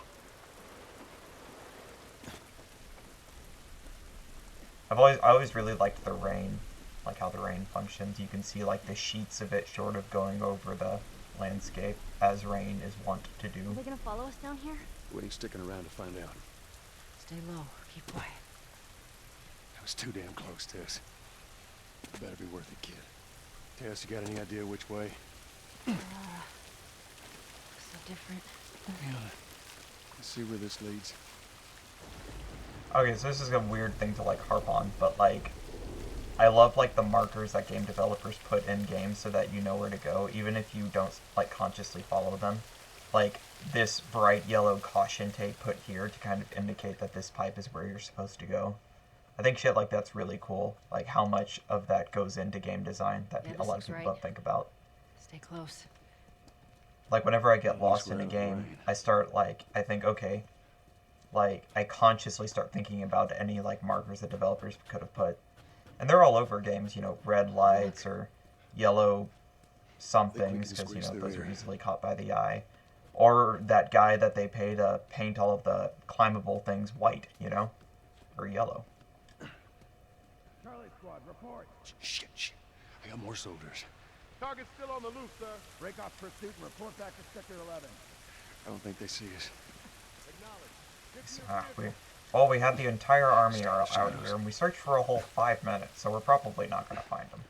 Speaker 1: I always really liked the rain, like how the rain functions. You can see like the sheets of it sort of going over the landscape as rain is wont to
Speaker 7: Are
Speaker 1: do.
Speaker 7: they gonna follow us down here?
Speaker 6: We ain't sticking around to find out.
Speaker 4: Stay low. Keep quiet.
Speaker 6: That was too damn close, Tess. Better be worth it, kid. Tess, you got any idea which way?
Speaker 4: So different.
Speaker 6: Yeah. Let's see where this leads.
Speaker 1: Okay, so this is a weird thing to like harp on, but like I love like the markers that game developers put in games so that you know where to go, even if you don't like consciously follow them. Like this bright yellow caution tape put here to kind of indicate that this pipe is where you're supposed to go. I think shit like that's really cool. Like how much of that goes into game design that
Speaker 4: Yeah,
Speaker 1: a
Speaker 4: this
Speaker 1: lot of
Speaker 4: looks
Speaker 1: people
Speaker 4: right.
Speaker 1: don't think about.
Speaker 4: Stay close.
Speaker 1: Like whenever I get
Speaker 6: At
Speaker 1: lost
Speaker 6: least
Speaker 1: in a
Speaker 6: we're out of the
Speaker 1: game,
Speaker 6: rain.
Speaker 1: I start like I think okay, like I consciously start thinking about any like markers that developers could have put, and they're all over games. You know, red lights or yellow somethings
Speaker 6: can
Speaker 1: because you
Speaker 6: squeeze
Speaker 1: know
Speaker 6: through
Speaker 1: those are
Speaker 6: here.
Speaker 1: easily caught by the eye, or that guy that they pay to paint all of the climbable things white, you know, or yellow.
Speaker 6: Shit. I got more soldiers.
Speaker 8: Target's still on the loose, sir. Break off pursuit and report back to Sector 11.
Speaker 6: I don't think they see us.
Speaker 1: Well, we had the entire army out here, and we searched for a whole 5 minutes, so we're probably not going to find them.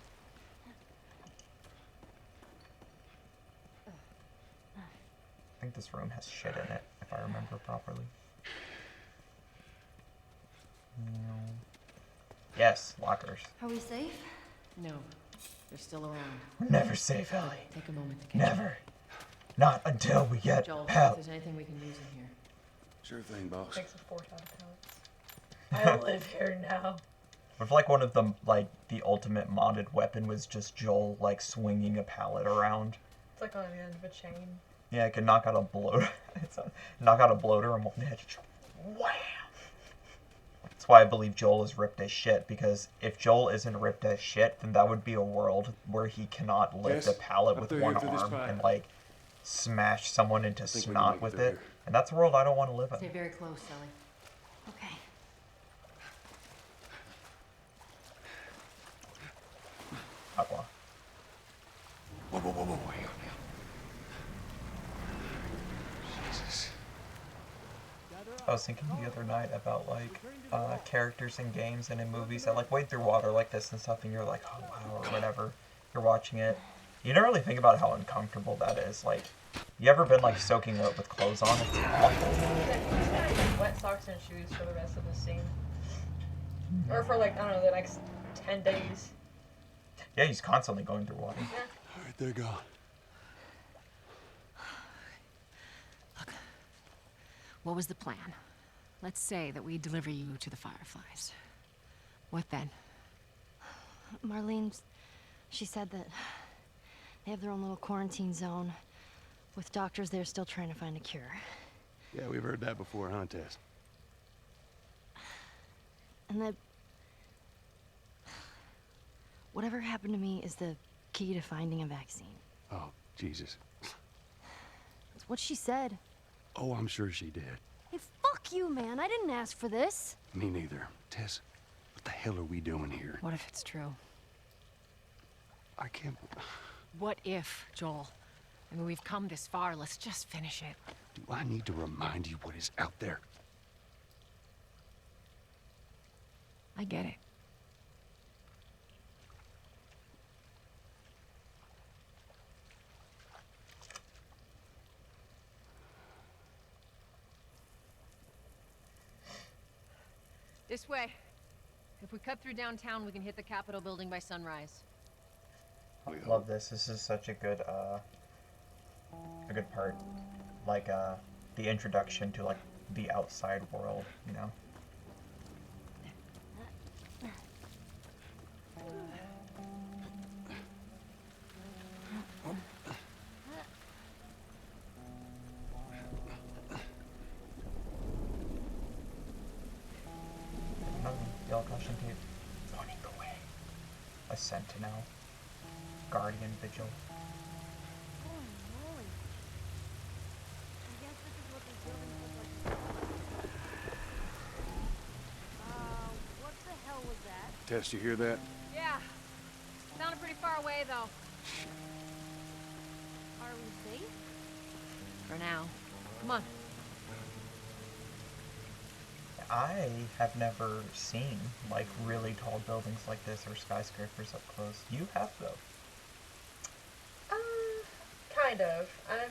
Speaker 1: I think this room has shit in it, if I remember properly. No. Yes, lockers.
Speaker 7: Are we safe?
Speaker 4: No, they're still around.
Speaker 1: We're never safe, Ellie.
Speaker 4: Take a moment to catch
Speaker 1: Never. Not until we get
Speaker 4: Joel,
Speaker 1: help.
Speaker 4: if there's anything we can use in here.
Speaker 6: Sure thing, boss.
Speaker 2: Takes a 4 out of pellets. I live here now.
Speaker 1: If like one of them, like the ultimate modded weapon was just Joel like swinging a pallet around.
Speaker 2: It's like on the end of a chain.
Speaker 1: Yeah, it can knock out a bloater. Knock out a bloater in one hit. Wham! That's why I believe Joel is ripped as shit, because if Joel isn't ripped as shit, then that would be a world where he cannot lift a pallet with one arm and like smash someone into snot with it. And that's a world I don't want to live in.
Speaker 4: Stay very close, Ellie.
Speaker 7: Okay.
Speaker 1: Aqua.
Speaker 6: Whoa, whoa, whoa, whoa, hang on now. Jesus.
Speaker 1: I was thinking the other night about like characters in games and in movies that like wade through water like this and stuff, and you're like, oh wow, or whatever. You're watching it. You don't really think about how uncomfortable that is. Like, you ever been like soaking wet with clothes on? It's awful.
Speaker 2: He's gonna get wet socks and shoes for the rest of the scene. Or for like, I don't know, the next 10 days.
Speaker 1: Yeah, he's constantly going through water.
Speaker 2: Yeah.
Speaker 6: All right, they're gone.
Speaker 9: Look, what was the plan? Let's say that we deliver you to the Fireflies. What then?
Speaker 7: Marlene, she said that they have their own little quarantine zone with doctors there still trying to find a cure.
Speaker 6: Yeah, we've heard that before, huh, Tess?
Speaker 7: And that whatever happened to me is the key to finding a vaccine.
Speaker 6: Oh, Jesus.
Speaker 7: That's what she said.
Speaker 6: Oh, I'm sure she did.
Speaker 7: Hey, fuck you, man. I didn't ask for this.
Speaker 6: Me neither. Tess, what the hell are we doing here?
Speaker 9: What if it's true?
Speaker 6: I can't...
Speaker 9: What if, Joel? I mean, we've come this far. Let's just finish it.
Speaker 6: Do I need to remind you what is out there?
Speaker 9: I get it. This way. If we cut through downtown, we can hit the Capitol building by sunrise.
Speaker 1: I love this. This is such a good part. Like, the introduction to, like, the outside world, you know? Yellow caution tape. Pointing the way. A sentinel. Guardian vigil.
Speaker 7: What the hell was that?
Speaker 6: Tess, you hear that?
Speaker 9: Yeah. Sounded pretty far away, though.
Speaker 7: Are we safe?
Speaker 9: For now. Come on.
Speaker 1: I have never seen, like, really tall buildings like this or skyscrapers up close. You have, though.
Speaker 2: Kind of. I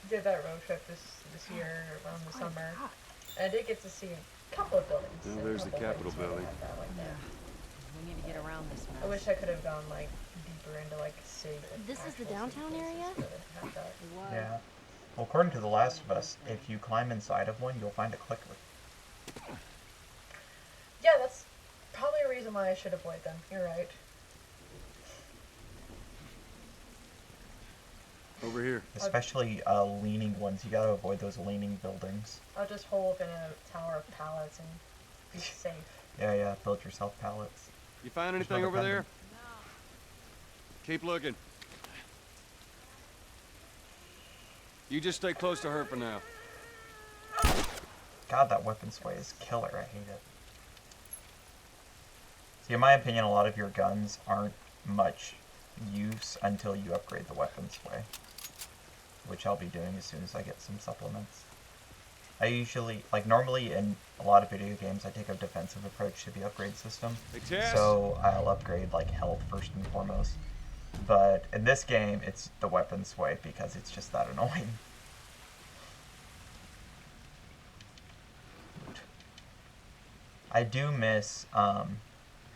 Speaker 2: did that road trip this year around the summer. And I did get to see a couple of buildings.
Speaker 6: Well,
Speaker 2: and a
Speaker 6: there's the
Speaker 2: couple of
Speaker 6: Capitol
Speaker 2: things
Speaker 6: building.
Speaker 2: like that, like that.
Speaker 9: We need to get around this mess.
Speaker 2: I wish I could have gone like deeper into like city.
Speaker 7: This is the
Speaker 2: actual city
Speaker 7: downtown
Speaker 2: places
Speaker 7: area?
Speaker 2: that have that.
Speaker 1: Yeah. Well, according to The Last of Us, if you climb inside of one, you'll find a clicker.
Speaker 2: Yeah, that's probably a reason why I should avoid them. You're right.
Speaker 6: Over here.
Speaker 1: Especially leaning ones. You gotta avoid those leaning buildings.
Speaker 2: I'll just hole up in a tower of pallets and be safe.
Speaker 1: Yeah, build yourself pallets.
Speaker 6: You find
Speaker 1: There's
Speaker 6: anything
Speaker 1: no
Speaker 6: over there?
Speaker 9: No.
Speaker 6: Keep looking. You just stay close to her for now.
Speaker 1: God, that weapon sway is killer. I hate it. See, in my opinion, a lot of your guns aren't much use until you upgrade the weapons way, which I'll be doing as soon as I get some supplements. I usually, like normally in a lot of video games, I take a defensive approach to the upgrade system, so I'll upgrade like health first and foremost. But in this game, it's the weapons way because it's just that annoying. I do miss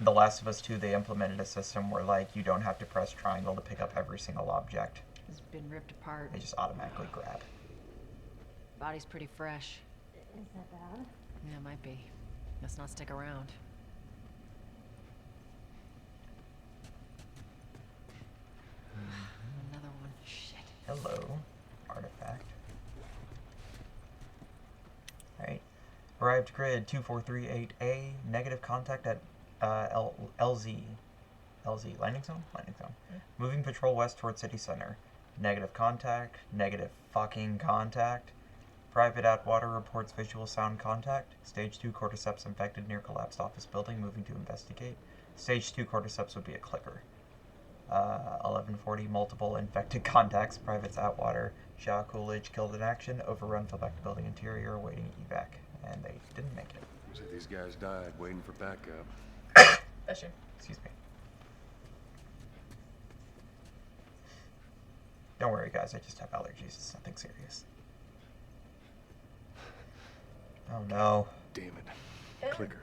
Speaker 1: The Last of Us 2. They implemented a system where like you don't have to press triangle to pick up every single object.
Speaker 4: It's been ripped apart.
Speaker 1: They just automatically grab.
Speaker 4: Body's pretty fresh.
Speaker 7: Is that bad?
Speaker 4: Yeah, it might be. Let's not stick around. Another one. Shit.
Speaker 1: Hello, artifact. Alright. Arrived grid 2438A. Negative contact at LZ. LZ. Landing zone? Landing zone.
Speaker 2: Yeah.
Speaker 1: Moving patrol west towards city center. Negative contact. Negative fucking contact. Private Atwater reports visual sound contact. Stage 2 cordyceps infected near collapsed office building. Moving to investigate. Stage 2 cordyceps would be a clicker. 1140, multiple infected contacts. Privates Atwater. Shaw Coolidge killed in action. Overrun, fell back to building interior, awaiting evac. And they didn't make it.
Speaker 6: Looks like these guys died waiting for backup.
Speaker 2: That's you.
Speaker 1: Excuse me. Don't worry, guys. I just have allergies. It's nothing serious. Oh no.
Speaker 6: Damn it.
Speaker 2: Yeah.
Speaker 6: Clicker.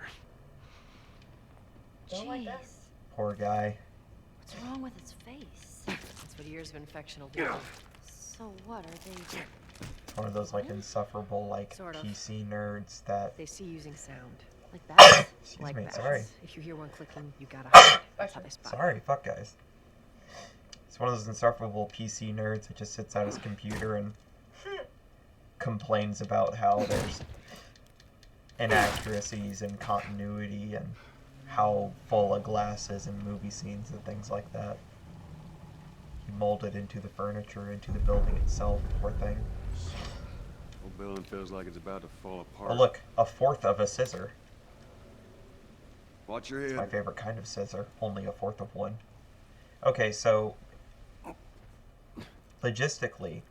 Speaker 2: Don't like that.
Speaker 7: Jeez.
Speaker 1: Poor guy.
Speaker 7: What's wrong with its face?
Speaker 4: That's what years of infection will do.
Speaker 7: So what are they?
Speaker 1: One of those like insufferable like
Speaker 4: Sort of.
Speaker 1: PC nerds that.
Speaker 4: They see using sound.
Speaker 7: Like that?
Speaker 1: Excuse
Speaker 4: Like
Speaker 1: me.
Speaker 4: bats.
Speaker 1: Sorry.
Speaker 4: If you hear one clicking, you gotta hide. That's how they spot.
Speaker 1: Sorry. Fuck guys. It's one of those insufferable PC nerds that just sits at his computer and complains about how there's inaccuracies in continuity and how full a glass is in movie scenes and things like that. He molded into the furniture, into the building itself, poor thing.
Speaker 6: Whole building feels like it's about to fall apart.
Speaker 1: Oh look, a fourth of a scissor.
Speaker 6: Watch your
Speaker 1: It's my
Speaker 6: head.
Speaker 1: favorite kind of scissor, only a fourth of one. Okay, so logistically,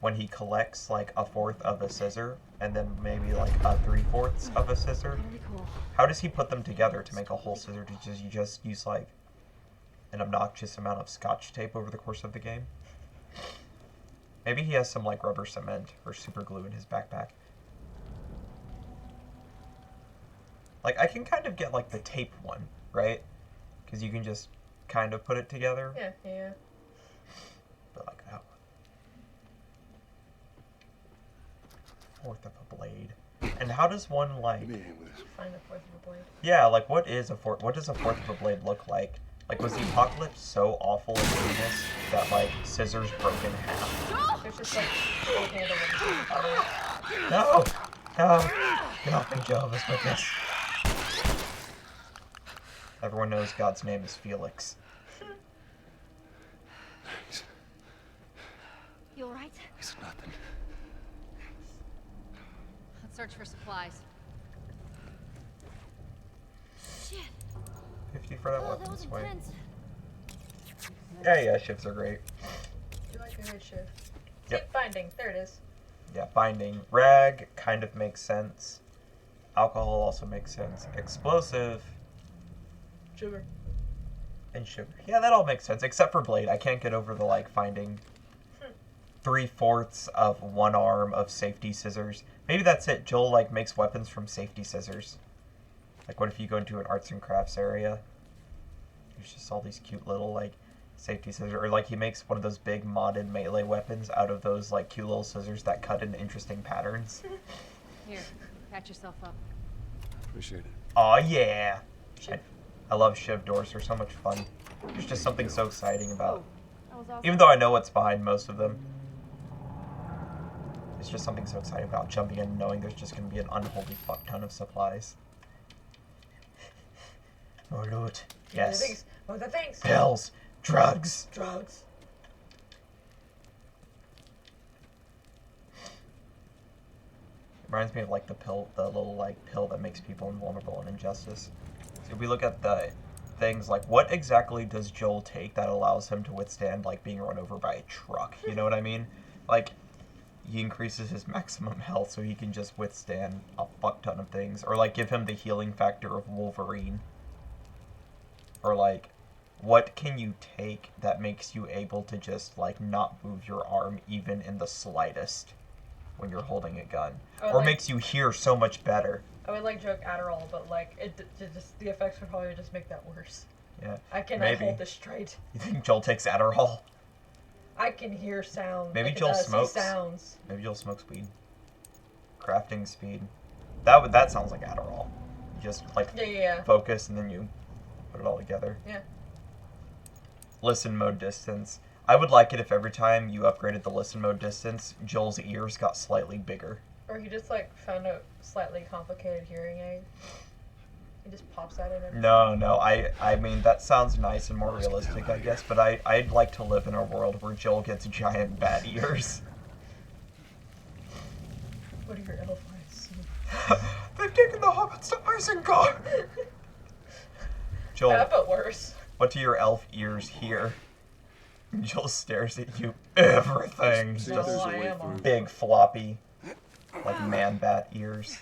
Speaker 1: when he collects like a fourth of a scissor and then maybe like a 3/4 of a scissor,
Speaker 7: Really cool.
Speaker 1: how does he put them together to make a whole scissor? Does he just use like an obnoxious amount of scotch tape over the course of the game? Maybe he has some like rubber cement or super glue in his backpack. Like I can kind of get like the tape one, right? Because you can just kind of put it together.
Speaker 2: Yeah, yeah.
Speaker 1: But like that one. Fourth of a blade. And how does one like?
Speaker 6: Give me a hand with this.
Speaker 2: Find the fourth of a blade.
Speaker 1: Yeah, like what is a fourth? What does a fourth of a blade look like? Like was the apocalypse so awful and heinous that like scissors broke in half?
Speaker 2: There's just like a handle with the color.
Speaker 1: No, no, help me, Jehovah's Witness. Everyone knows God's name is Felix.
Speaker 7: You alright?
Speaker 6: It's nothing.
Speaker 4: Let's search for supplies.
Speaker 7: Shit.
Speaker 1: 50 for that
Speaker 7: Oh, that
Speaker 1: weapon
Speaker 7: was
Speaker 1: swing.
Speaker 7: intense.
Speaker 1: Yeah, shifts are great.
Speaker 2: Do you like a good shift?
Speaker 1: Yep.
Speaker 2: Tape binding. There it is.
Speaker 1: Yeah, binding. Rag kind of makes sense. Alcohol also makes sense. Explosive
Speaker 2: Sugar.
Speaker 1: and sugar. Yeah, that all makes sense. Except for blade. I can't get over the like finding 3/4 of one arm of safety scissors. Maybe that's it. Joel like makes weapons from safety scissors. Like what if you go into an arts and crafts area? There's just all these cute little like safety scissors. Or like he makes one of those big modded melee weapons out of those like cute little scissors that cut in interesting patterns.
Speaker 4: Here, patch yourself up.
Speaker 6: Appreciate it.
Speaker 1: Aw, yeah. I love shiv doors. They're so much fun. There's just something so exciting about.
Speaker 7: That was awesome.
Speaker 1: Even though I know what's behind most of them. There's just something so exciting about jumping in and knowing there's just going to be an unholy fuck ton of supplies. More loot. Yes.
Speaker 2: What are the things?
Speaker 1: Pills. Drugs.
Speaker 2: Drugs.
Speaker 1: Reminds me of like the pill, the little like pill that makes people invulnerable in injustice. So if we look at the things, like, what exactly does Joel take that allows him to withstand, like, being run over by a truck? You know what I mean? Like, he increases his maximum health so he can just withstand a fuck ton of things. Or, like, give him the healing factor of Wolverine. Or, like, what can you take that makes you able to just, like, not move your arm even in the slightest when you're holding a gun? Or
Speaker 2: like,
Speaker 1: makes you hear so much better?
Speaker 2: I would, like, joke Adderall, but, like, just the effects would probably just make that worse.
Speaker 1: Yeah.
Speaker 2: I cannot
Speaker 1: maybe.
Speaker 2: hold this straight.
Speaker 1: You think Joel takes Adderall?
Speaker 2: I can hear sound.
Speaker 1: Maybe
Speaker 2: I can,
Speaker 1: Joel
Speaker 2: see
Speaker 1: smokes.
Speaker 2: sounds.
Speaker 1: Maybe Joel smokes weed. Crafting speed. That sounds like Adderall. You just, like,
Speaker 2: Yeah.
Speaker 1: focus and then you put it all together.
Speaker 2: Yeah.
Speaker 1: Listen mode distance. I would like it if every time you upgraded the listen mode distance, Joel's ears got slightly bigger.
Speaker 2: Or he just, like, found a slightly complicated hearing aid. He just pops that in every
Speaker 1: No, I mean, that sounds nice and more realistic, I guess, but I'd like to live in a world where Joel gets giant bat ears.
Speaker 2: What are your elf eyes?
Speaker 1: They've taken the hobbits to Isengard! Joel,
Speaker 2: Yeah, but worse.
Speaker 1: what do your elf ears hear? Joel stares at you. Everything.
Speaker 6: See,
Speaker 2: No,
Speaker 6: there's a
Speaker 2: I
Speaker 6: way
Speaker 2: am
Speaker 6: through.
Speaker 2: on.
Speaker 1: Big floppy, like man bat ears.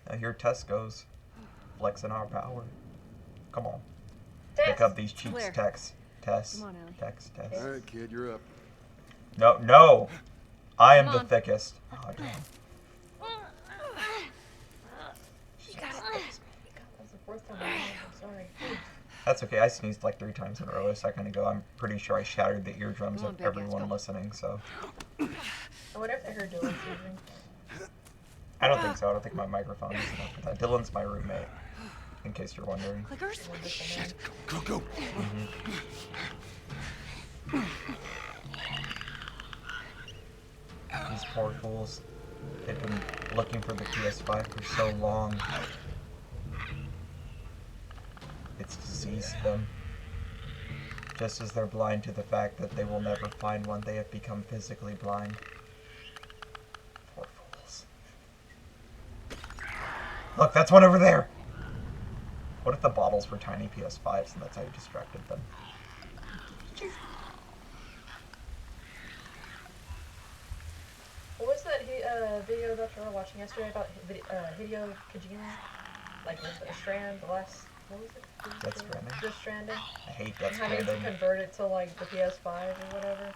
Speaker 1: Now here Tess goes, flexing our power. Come on, pick up these cheeks,
Speaker 4: Clear.
Speaker 1: Tess. Tess.
Speaker 4: Come on, Ellie.
Speaker 1: Tess.
Speaker 6: All right, kid, you're up.
Speaker 1: No. I am
Speaker 4: Come
Speaker 1: the
Speaker 4: on.
Speaker 1: thickest. Oh, damn.
Speaker 2: That's the fourth time I'm sorry.
Speaker 1: That's okay. I sneezed like 3 times in a row a second ago. I'm pretty sure I shattered the eardrums
Speaker 4: Come on,
Speaker 1: of
Speaker 4: big ass,
Speaker 1: everyone
Speaker 4: go.
Speaker 1: listening. So
Speaker 2: I wonder if they heard Dylan sneezing.
Speaker 1: I don't think so. I don't think my microphone is enough for that. Dylan's my roommate, in case you're wondering.
Speaker 3: Clickers?
Speaker 2: Wonderful man.
Speaker 6: Go.
Speaker 1: These poor fools. They've been looking for the PS5 for so long. It's diseased them. Just as they're blind to the fact that they will never find one, they have become physically blind. Poor fools. Look, that's one over there! What if the bottles were tiny PS5s and that's how you distracted them?
Speaker 2: What was that video that you were watching yesterday about Hideo Kojima? Like with the Strand, the last, what was it?
Speaker 1: Death Stranding?
Speaker 2: Death Stranding.
Speaker 1: I hate Death
Speaker 2: Having to
Speaker 1: Stranding.
Speaker 2: convert it to like the PS5 or whatever.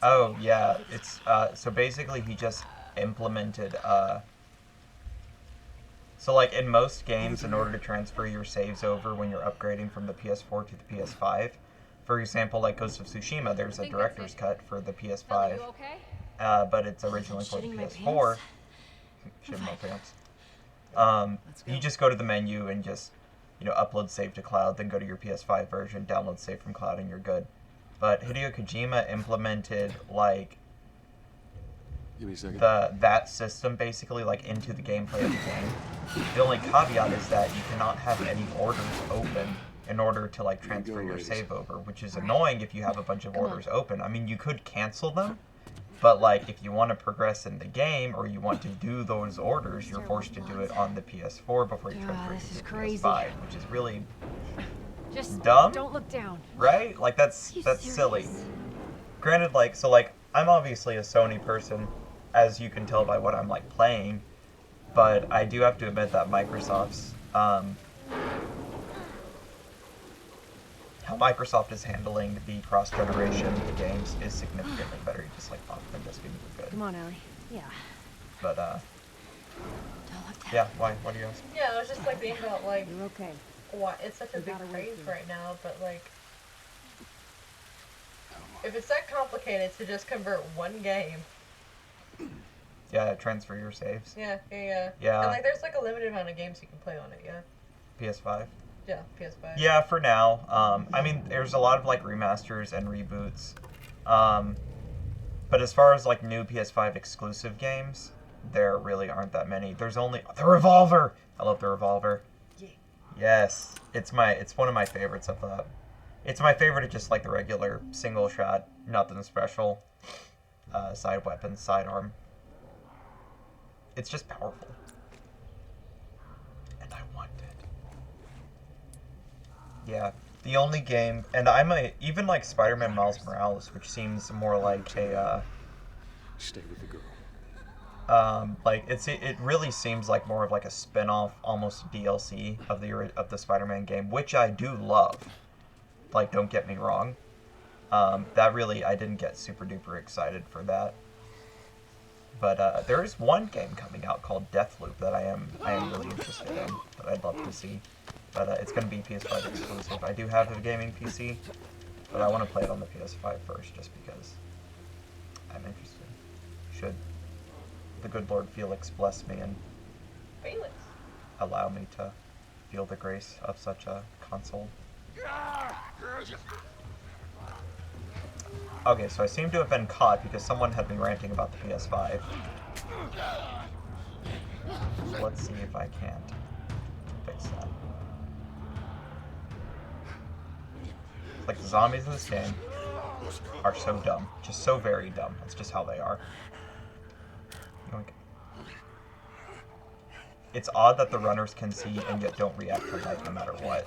Speaker 1: Oh, yeah, it's, so basically he just implemented, so like in most games, in order to transfer your saves over when you're upgrading from the PS4 to the PS5, for example, like Ghost of Tsushima, there's a
Speaker 4: think
Speaker 1: director's
Speaker 4: that's it.
Speaker 1: cut for the
Speaker 4: Ellie,
Speaker 1: PS5,
Speaker 4: you okay?
Speaker 1: but it's originally for the
Speaker 7: Shitting my
Speaker 1: PS4.
Speaker 7: pants?
Speaker 1: Shitting my pants.
Speaker 4: Let's go.
Speaker 1: You just go to the menu and just, upload save to cloud, then go to your PS5 version, download save from cloud, and you're good. But Hideo Kojima implemented, like,
Speaker 6: Give me a second.
Speaker 1: that system basically, like, into the gameplay of the game. The only caveat is that you cannot have any orders open in order to, like,
Speaker 6: Here you
Speaker 1: transfer
Speaker 6: go,
Speaker 1: your
Speaker 6: ladies.
Speaker 1: save over, which is annoying if you have a bunch of
Speaker 4: Come on.
Speaker 1: orders open. I mean, you could cancel them, but, like, if you want to progress in the game or you want to do those orders, you're forced to do it on the PS4 before you
Speaker 7: God,
Speaker 1: transfer
Speaker 7: this
Speaker 1: to
Speaker 7: is
Speaker 1: the
Speaker 7: crazy.
Speaker 1: PS5, which is really
Speaker 9: Just
Speaker 1: dumb,
Speaker 9: don't look down.
Speaker 1: right? Like, that's
Speaker 7: You
Speaker 1: silly.
Speaker 7: serious?
Speaker 1: Granted, like, so, like, I'm obviously a Sony person, as you can tell by what I'm, like, playing, but I do have to admit that Microsoft's, how Microsoft is handling the cross-generation games is significantly better. You just, like, pop them, just give me good.
Speaker 9: Come on, Ellie.
Speaker 7: Yeah.
Speaker 1: But,
Speaker 7: Don't look down.
Speaker 1: yeah, why? What do you ask?
Speaker 2: Yeah, I was just like thinking about like
Speaker 9: You're okay.
Speaker 2: why it's such a
Speaker 9: We
Speaker 2: big
Speaker 9: gotta work
Speaker 2: craze
Speaker 9: through it.
Speaker 2: right now, but like if it's that complicated to just convert one game,
Speaker 1: Yeah, transfer your saves.
Speaker 2: yeah.
Speaker 1: Yeah.
Speaker 2: And like there's like a limited amount of games you can play on it, yeah.
Speaker 1: PS5.
Speaker 2: Yeah, PS5.
Speaker 1: Yeah, for now. I mean, there's a lot of, like, remasters and reboots. But as far as, like, new PS5 exclusive games, there really aren't that many. There's only... The Revolver! I love the Revolver.
Speaker 2: Yeah.
Speaker 1: Yes. It's one of my favorites of that. It's my favorite of just, like, the regular single shot, nothing special, side weapon, sidearm. It's just powerful. And I want it. Yeah. The only game, and even like Spider-Man Miles Morales, which seems more like a,
Speaker 6: Stay with the girl.
Speaker 1: like it really seems like more of like a spin-off, almost DLC of the Spider-Man game, which I do love. Like, don't get me wrong. That really, I didn't get super duper excited for that. But there is one game coming out called Deathloop that I am really interested in, that I'd love to see. But it's going to be PS5 exclusive. I do have a gaming PC, but I want to play it on the PS5 first, just because I'm interested. Should the good Lord Felix bless me and
Speaker 2: Felix.
Speaker 1: allow me to feel the grace of such a console. Okay, so I seem to have been caught because someone had me ranting about the PS5. So let's see if I can't fix that. Like, the zombies in this game are so dumb. Just so very dumb. That's just how they are. Yoink. It's odd that the runners can see and yet don't react to light no matter what.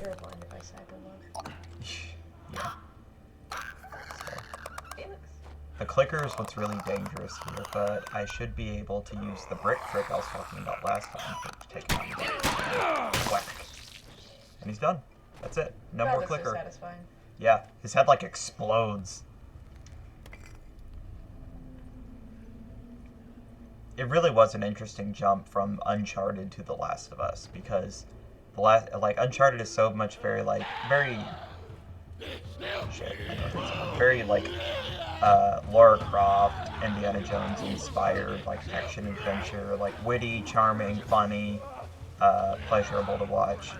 Speaker 2: You're blinded by cyber love.
Speaker 1: Yeah.
Speaker 2: Felix.
Speaker 1: The clicker is what's really dangerous here, but I should be able to use the brick trick I was talking about last time to take him out. Whack. And he's done. That's it. No
Speaker 2: God,
Speaker 1: more
Speaker 2: that's
Speaker 1: clicker.
Speaker 2: So satisfying.
Speaker 1: Yeah, his head like explodes. It really was an interesting jump from Uncharted to The Last of Us, because Uncharted is so much very Lara Croft, Indiana Jones inspired, like action adventure, like witty, charming, funny, pleasurable to watch.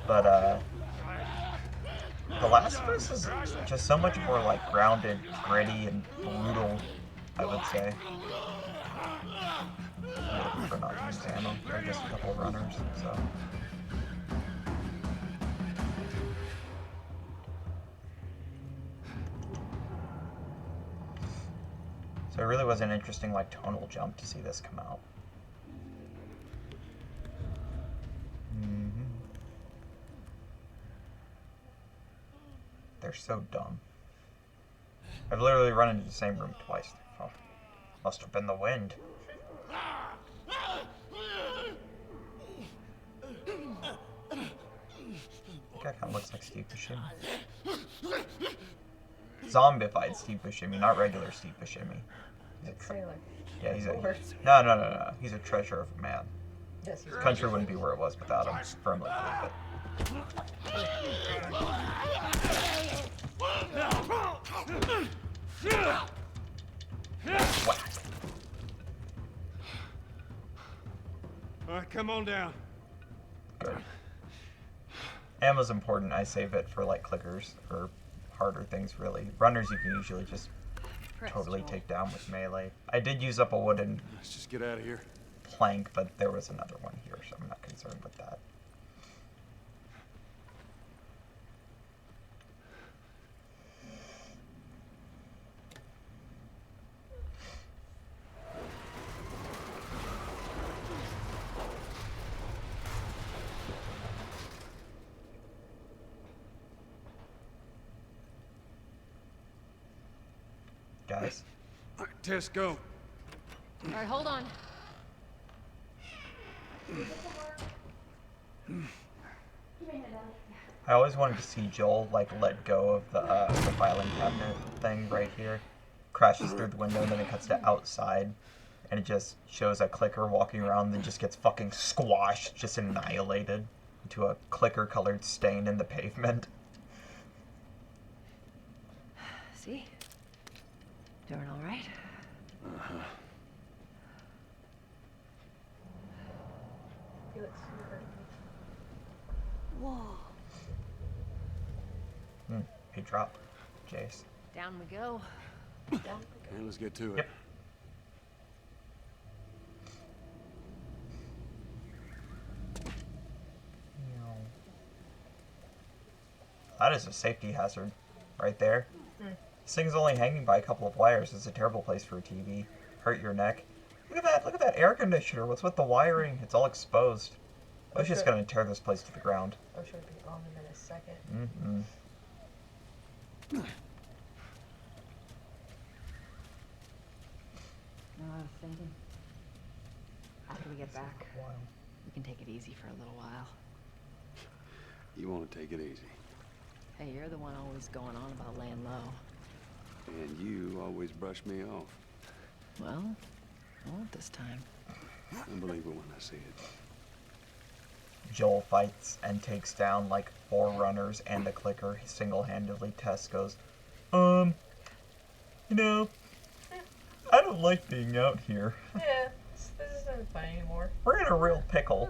Speaker 1: But The Last of Us is just so much more like grounded, gritty, and brutal, I would say. For not used ammo, or just a couple of runners, so. So it really was an interesting, like, tonal jump to see this come out. They're so dumb. I've literally run into the same room twice. Oh, must have been the wind. That kind of looks like Steve Buscemi. Zombified Steve Buscemi, not regular Steve Buscemi. Yeah, he's a no. He's a treasure of a man.
Speaker 2: Yes, he's
Speaker 1: Country wouldn't be where it was without him. Firmly believe it. Whack.
Speaker 6: All right, come on down.
Speaker 1: Good. Ammo's important. I save it for like clickers or harder things. Really, runners you can usually just totally take down with melee. I did use up a wooden
Speaker 6: Let's just get out of here.
Speaker 1: plank, but there was another one here, so I'm not concerned with that. Guys,
Speaker 6: All right, Tess, go.
Speaker 4: All right, hold on.
Speaker 1: I always wanted to see Joel like let go of the filing cabinet thing right here. Crashes through the window, and then it cuts to outside, and it just shows a clicker walking around, and then just gets fucking squashed, just annihilated into a clicker-colored stain in the pavement.
Speaker 9: See? Doing all right?
Speaker 2: Felix, you hurt me.
Speaker 7: Whoa.
Speaker 1: He dropped. Jace.
Speaker 9: Down we go.
Speaker 6: Okay, let's get to it.
Speaker 1: Yep. That is a safety hazard right there. This thing's only hanging by a couple of wires. It's a terrible place for a TV. Hurt your neck. Look at that air conditioner. What's with the wiring? It's all exposed. I was just
Speaker 2: sure.
Speaker 1: gonna tear this place to the ground.
Speaker 2: I'm sure it'll be on in a second.
Speaker 1: Mm-hmm.
Speaker 4: No, I was thinking. After we get back, we can take it easy for a little while.
Speaker 10: You want to take it easy.
Speaker 4: Hey, you're the one always going on about laying low.
Speaker 10: And you always brush me off.
Speaker 4: Well, I won't this time.
Speaker 10: I believe it when I see it.
Speaker 1: Joel fights and takes down like 4 runners and a clicker single-handedly. Tess goes, you know, I don't like being out here.
Speaker 2: Yeah, this isn't fun anymore.
Speaker 1: We're in a real pickle.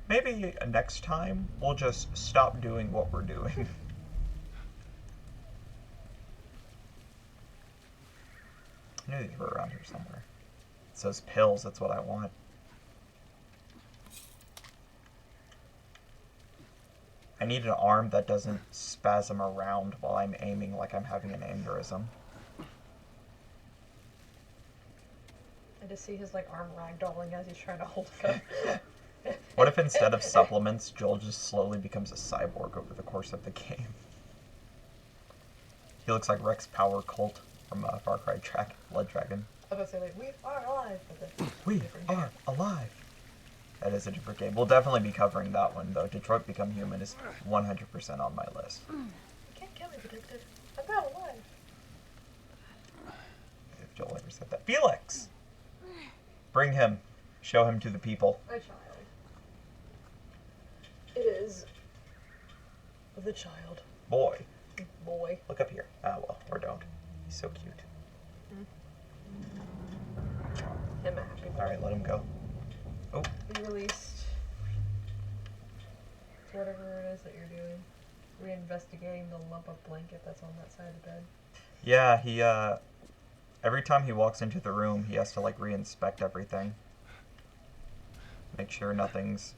Speaker 1: Maybe next time we'll just stop doing what we're doing. I knew these were around here somewhere. It's those pills, that's what I want. I need an arm that doesn't spasm around while I'm aiming like I'm having an aneurysm.
Speaker 2: I just see his like arm ragdolling as he's trying to hold a gun.
Speaker 1: What if instead of supplements, Joel just slowly becomes a cyborg over the course of the game? He looks like Rex Power Colt from Far Cry Blood Dragon.
Speaker 2: I was about to say, like, we are alive. But
Speaker 1: We are alive. That is a different game. We'll definitely be covering that one, though. Detroit Become Human is 100% on my list.
Speaker 2: You can't kill me, detective. I'm not alive.
Speaker 1: If Joel ever said that. Felix! Bring him. Show him to the people.
Speaker 2: My child. It is the child.
Speaker 1: Boy.
Speaker 2: Boy.
Speaker 1: Look up here. Ah, well, or don't. He's so cute.
Speaker 2: Him a happy boy.
Speaker 1: Alright, let him go. Oh.
Speaker 2: Be released. Whatever it is that you're doing. Reinvestigating the lump of blanket that's on that side of the bed.
Speaker 1: Yeah, he, every time he walks into the room, he has to, like, re-inspect everything. Make sure nothing's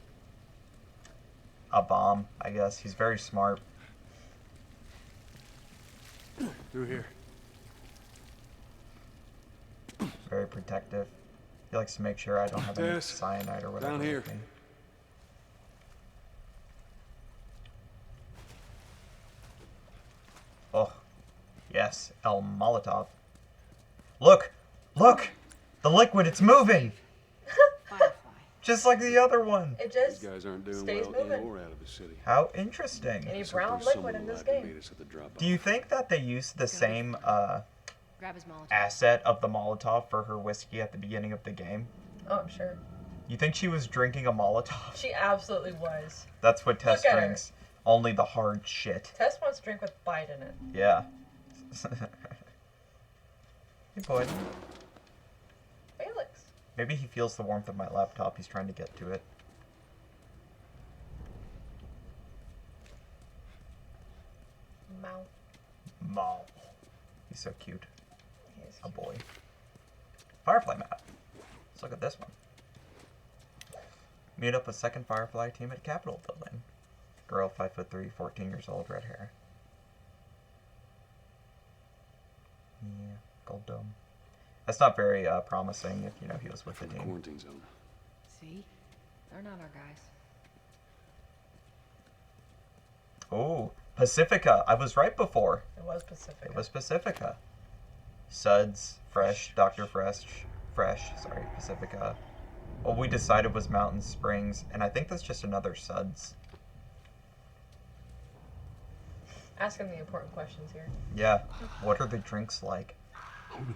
Speaker 1: a bomb, I guess. He's very smart.
Speaker 6: Through here.
Speaker 1: Very protective. He likes to make sure I don't have any
Speaker 6: Tess,
Speaker 1: cyanide or whatever.
Speaker 6: down here.
Speaker 1: with me. Oh, yes, El Molotov. Look! Look! The liquid, it's moving!
Speaker 9: Firefly.
Speaker 1: Just like the other one!
Speaker 2: It
Speaker 10: These
Speaker 2: just
Speaker 10: guys aren't doing
Speaker 2: stays
Speaker 10: well in
Speaker 2: moving.
Speaker 10: or out of the city.
Speaker 1: How interesting.
Speaker 2: Any
Speaker 10: Except
Speaker 2: brown
Speaker 10: there's
Speaker 2: liquid
Speaker 10: someone
Speaker 2: in this
Speaker 10: alive to
Speaker 2: game.
Speaker 10: meet us at the drop-off.
Speaker 1: Do you think that they used the same
Speaker 9: Grab his Molotov.
Speaker 1: asset of the Molotov for her whiskey at the beginning of the game?
Speaker 2: Oh, I'm sure.
Speaker 1: You think she was drinking a Molotov?
Speaker 2: She absolutely was.
Speaker 1: That's what Tess
Speaker 2: Look at her.
Speaker 1: drinks. Only the hard shit.
Speaker 2: Tess wants to drink with bite in it.
Speaker 1: Yeah. Hey, boy.
Speaker 2: Felix.
Speaker 1: Maybe he feels the warmth of my laptop. He's trying to get to it.
Speaker 2: Mouth.
Speaker 1: Maul. He's so cute.
Speaker 2: He is
Speaker 1: A
Speaker 2: cute.
Speaker 1: boy. Firefly map. Let's look at this one. Meet up with second Firefly team at Capitol Building. Girl, 5'3", 14 years old, red hair. Yeah, gold dome. That's not very promising if, you know, he was with the team.
Speaker 10: Quarantine zone.
Speaker 4: See? They're not our guys.
Speaker 1: Oh, Pacifica. I was right before.
Speaker 2: It was Pacific.
Speaker 1: It was Pacifica. Suds, Fresh, Dr. Fresh, sorry, Pacifica. What we decided was Mountain Springs, and I think that's just another Suds.
Speaker 2: Asking the important questions here.
Speaker 1: Yeah, what are the drinks like?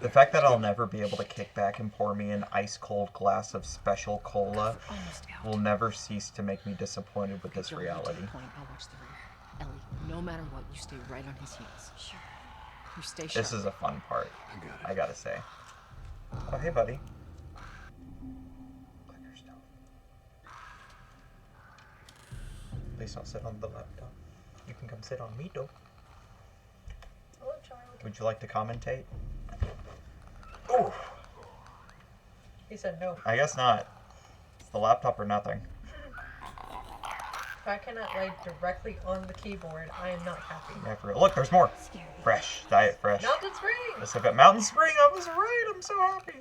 Speaker 1: The fact that I'll never be able to kick back and pour me an ice-cold glass of special cola
Speaker 9: Almost out.
Speaker 1: will never cease to make me disappointed with this
Speaker 9: Joel, you
Speaker 1: reality.
Speaker 9: take point, I'll watch the rear. Ellie, no matter what, you stay right on his heels. Sure. You stay sharp.
Speaker 1: This is a fun part,
Speaker 10: I got it.
Speaker 1: I gotta say. Oh, hey, buddy. Clicker stuff. Please don't sit on the laptop. You can come sit on me, though.
Speaker 2: Hello, child.
Speaker 1: Would you like to commentate? Oh,
Speaker 2: He said no.
Speaker 1: I guess not. It's the laptop or nothing.
Speaker 2: If I cannot lay directly on the keyboard, I am not happy.
Speaker 1: Yeah, for real. Look, there's more. Fresh. Diet Fresh.
Speaker 2: Mountain Spring!
Speaker 1: Pacific Mountain Spring. I was right. I'm so happy.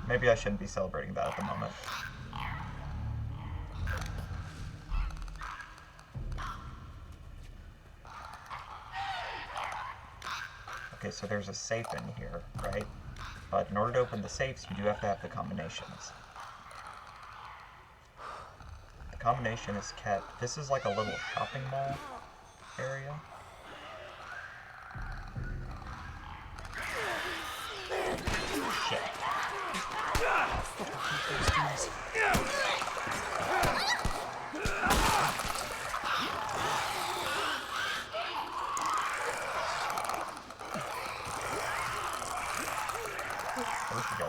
Speaker 1: Maybe I shouldn't be celebrating that at the moment. Okay, so there's a safe in here, right? But in order to open the safes, you do have to have the combinations. The combination is kept... This is like a little shopping mall area. Shit. Where'd she go?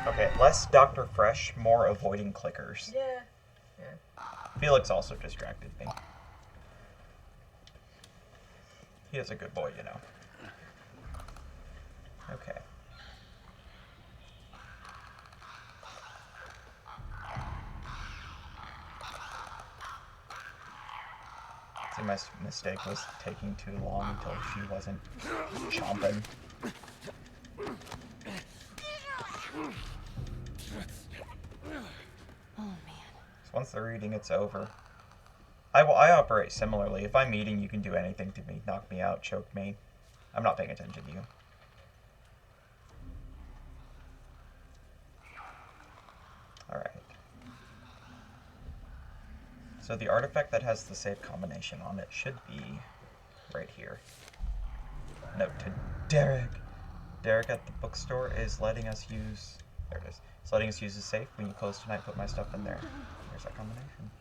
Speaker 1: Okay, less Dr. Fresh, more avoiding clickers.
Speaker 2: Yeah.
Speaker 1: Felix also distracted me. He is a good boy, you know. Okay. See, my mistake was taking too long until she wasn't chomping.
Speaker 7: Oh, man.
Speaker 1: So once they're eating, it's over. I operate similarly. If I'm eating, you can do anything to me. Knock me out, choke me. I'm not paying attention to you. Alright. So the artifact that has the safe combination on it should be right here. Note to Derek. Derek at the bookstore is letting us use... There it is. It's letting us use the safe. When you close tonight, put my stuff in there. There's that combination.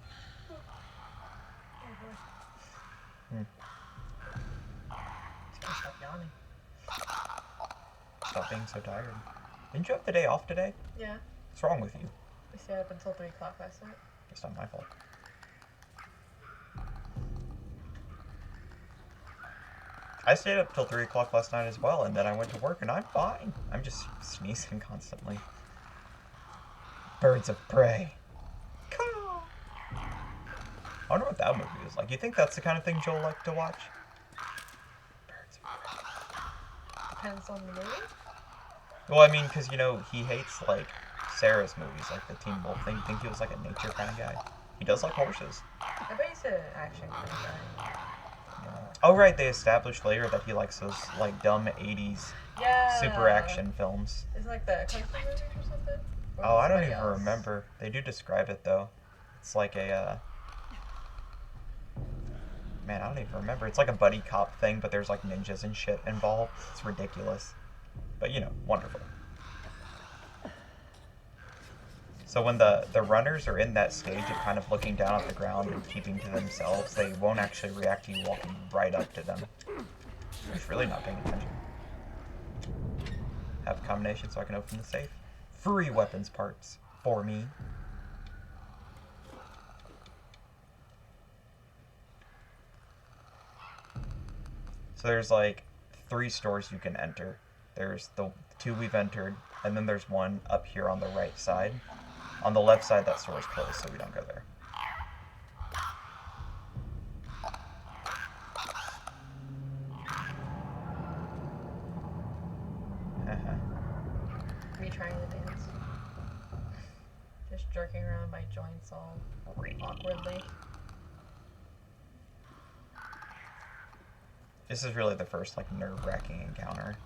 Speaker 2: Stop yawning.
Speaker 1: Stop being so tired. Didn't you have the day off today?
Speaker 2: Yeah.
Speaker 1: What's wrong with you?
Speaker 2: We stayed up until 3 o'clock last night.
Speaker 1: It's not my fault. I stayed up till 3 o'clock last night as well, and then I went to work, and I'm fine. I'm just sneezing constantly. Birds of Prey. I wonder what that movie is like. You think that's the kind of thing Joel liked to watch? Birds of Prey.
Speaker 2: Depends on the movie.
Speaker 1: Well, I mean, because, you know, he hates, like, Sarah's movies, like the Teen Wolf thing. You think he was, like, a nature kind of guy? He does like horses.
Speaker 2: I bet he's an action kind of guy.
Speaker 1: Oh, right, they established later that he likes those, like, dumb 80s
Speaker 2: Yeah.
Speaker 1: super action films.
Speaker 2: Is it like the Kung Fu movies or something? Or
Speaker 1: Oh, I don't
Speaker 2: somebody
Speaker 1: even
Speaker 2: else?
Speaker 1: remember. They do describe it, though. It's like a, Man, I don't even remember. It's like a buddy cop thing, but there's, like, ninjas and shit involved. It's ridiculous. But, you know, wonderful. So when the runners are in that stage of kind of looking down at the ground and keeping to themselves, they won't actually react to you walking right up to them. You're just really not paying attention. Have a combination so I can open the safe. Free weapons parts for me. So there's like 3 stores you can enter. There's the 2 we've entered, and then there's one up here on the right side. On the left side, that store is closed, so we don't go there.
Speaker 2: Me trying to dance. Just jerking around my joints all awkwardly.
Speaker 1: This is really the first, like, nerve-wracking encounter.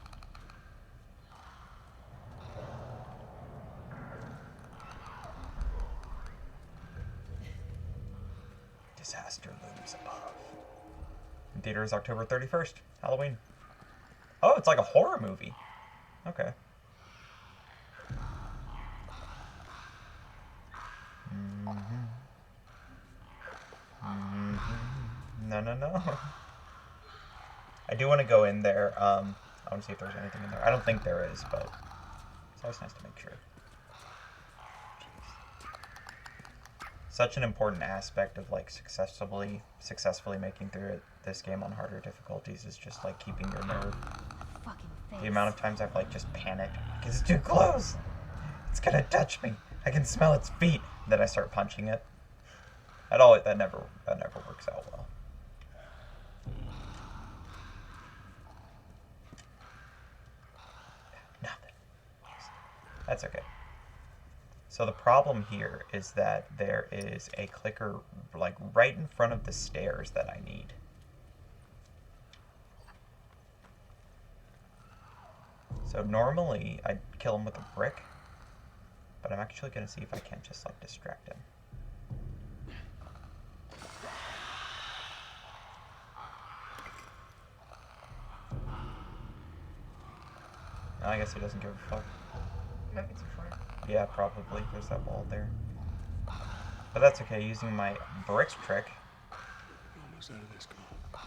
Speaker 1: Disaster looms above. In theaters October 31st, Halloween. Oh, it's like a horror movie. Okay. No. I do want to go in there. I want to see if there's anything in there. I don't think there is, but it's always nice to make sure. Such an important aspect of like successfully making through this game on harder difficulties is just like keeping your nerve. The amount of times I've like just panicked because it's too close. It's gonna touch me. I can smell its feet. Then I start punching it. That never works out well. Nothing. That's okay. So the problem here is that there is a clicker like right in front of the stairs that I need. So normally I'd kill him with a brick, but I'm actually going to see if I can just like distract him. No, I guess he doesn't give a fuck.
Speaker 2: Might be too far.
Speaker 1: Yeah, probably. There's that wall there. But that's okay. Using my bricks trick.
Speaker 10: Almost out of this. Come on.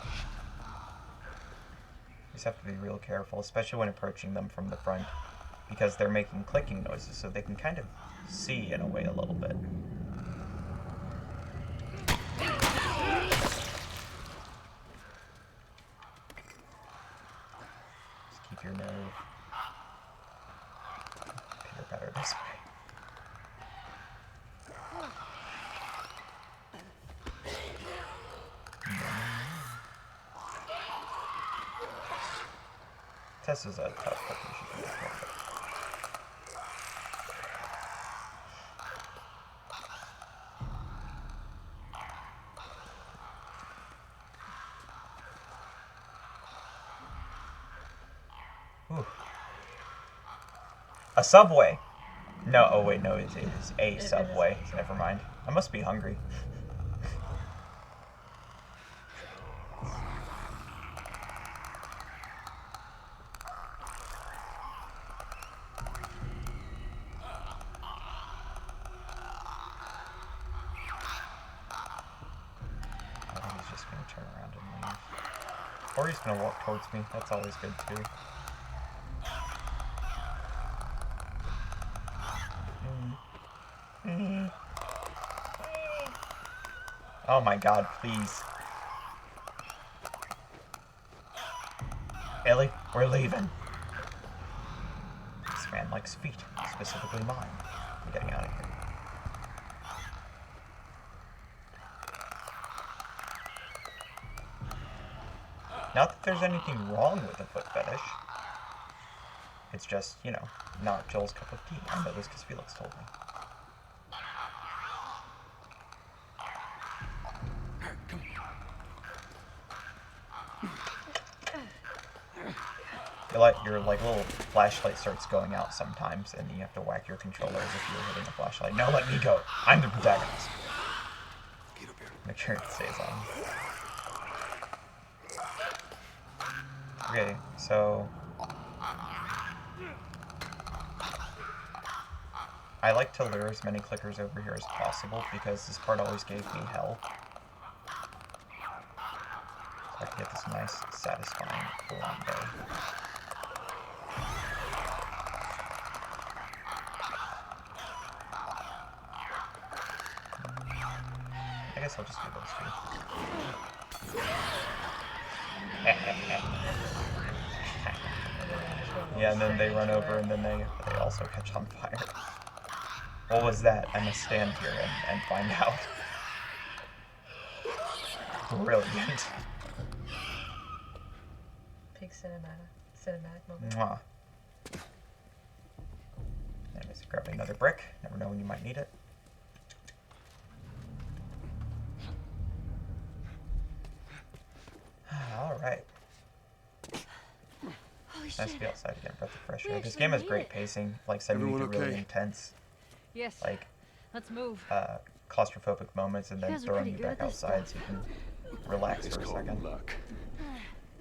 Speaker 1: You just have to be real careful, especially when approaching them from the front, because they're making clicking noises, so they can kind of see in a way a little bit. Just keep your nerve. Pitter patter this way. Tess is a tough cookie. She can make it. Ooh. A subway. No, oh wait, no, it is a subway. Never mind. I must be hungry. I think he's just gonna turn around and leave. Or he's gonna walk towards me. That's always good too. Oh my god, please. Ellie, we're leaving. This man likes feet, specifically mine. I'm getting out of here. Not that there's anything wrong with the foot fetish. It's just, you know, not Joel's cup of tea. I know this because Felix told me. Your like little flashlight starts going out sometimes, and you have to whack your controller as if you were hitting a flashlight. No, let me go. I'm the protagonist. Make sure it stays on. Okay, so I like to lure as many clickers over here as possible because this part always gave me hell. So I can get this nice, satisfying flambe. I guess I'll just do those two. Yeah, and then they run over and then they also catch on fire. What was that? I must stand here and find out. Brilliant.
Speaker 2: Peak cinematic moment.
Speaker 1: Mwah. Anyways, grab another brick. Never know when you might need it. Alright. Nice to be outside again, breath of fresh air. This game has great pacing, like sending you through really intense,
Speaker 4: Yes.
Speaker 1: like,
Speaker 4: Let's move.
Speaker 1: claustrophobic moments and then throwing you back outside so you can relax
Speaker 6: It's
Speaker 1: for a
Speaker 6: called
Speaker 1: second.
Speaker 6: luck,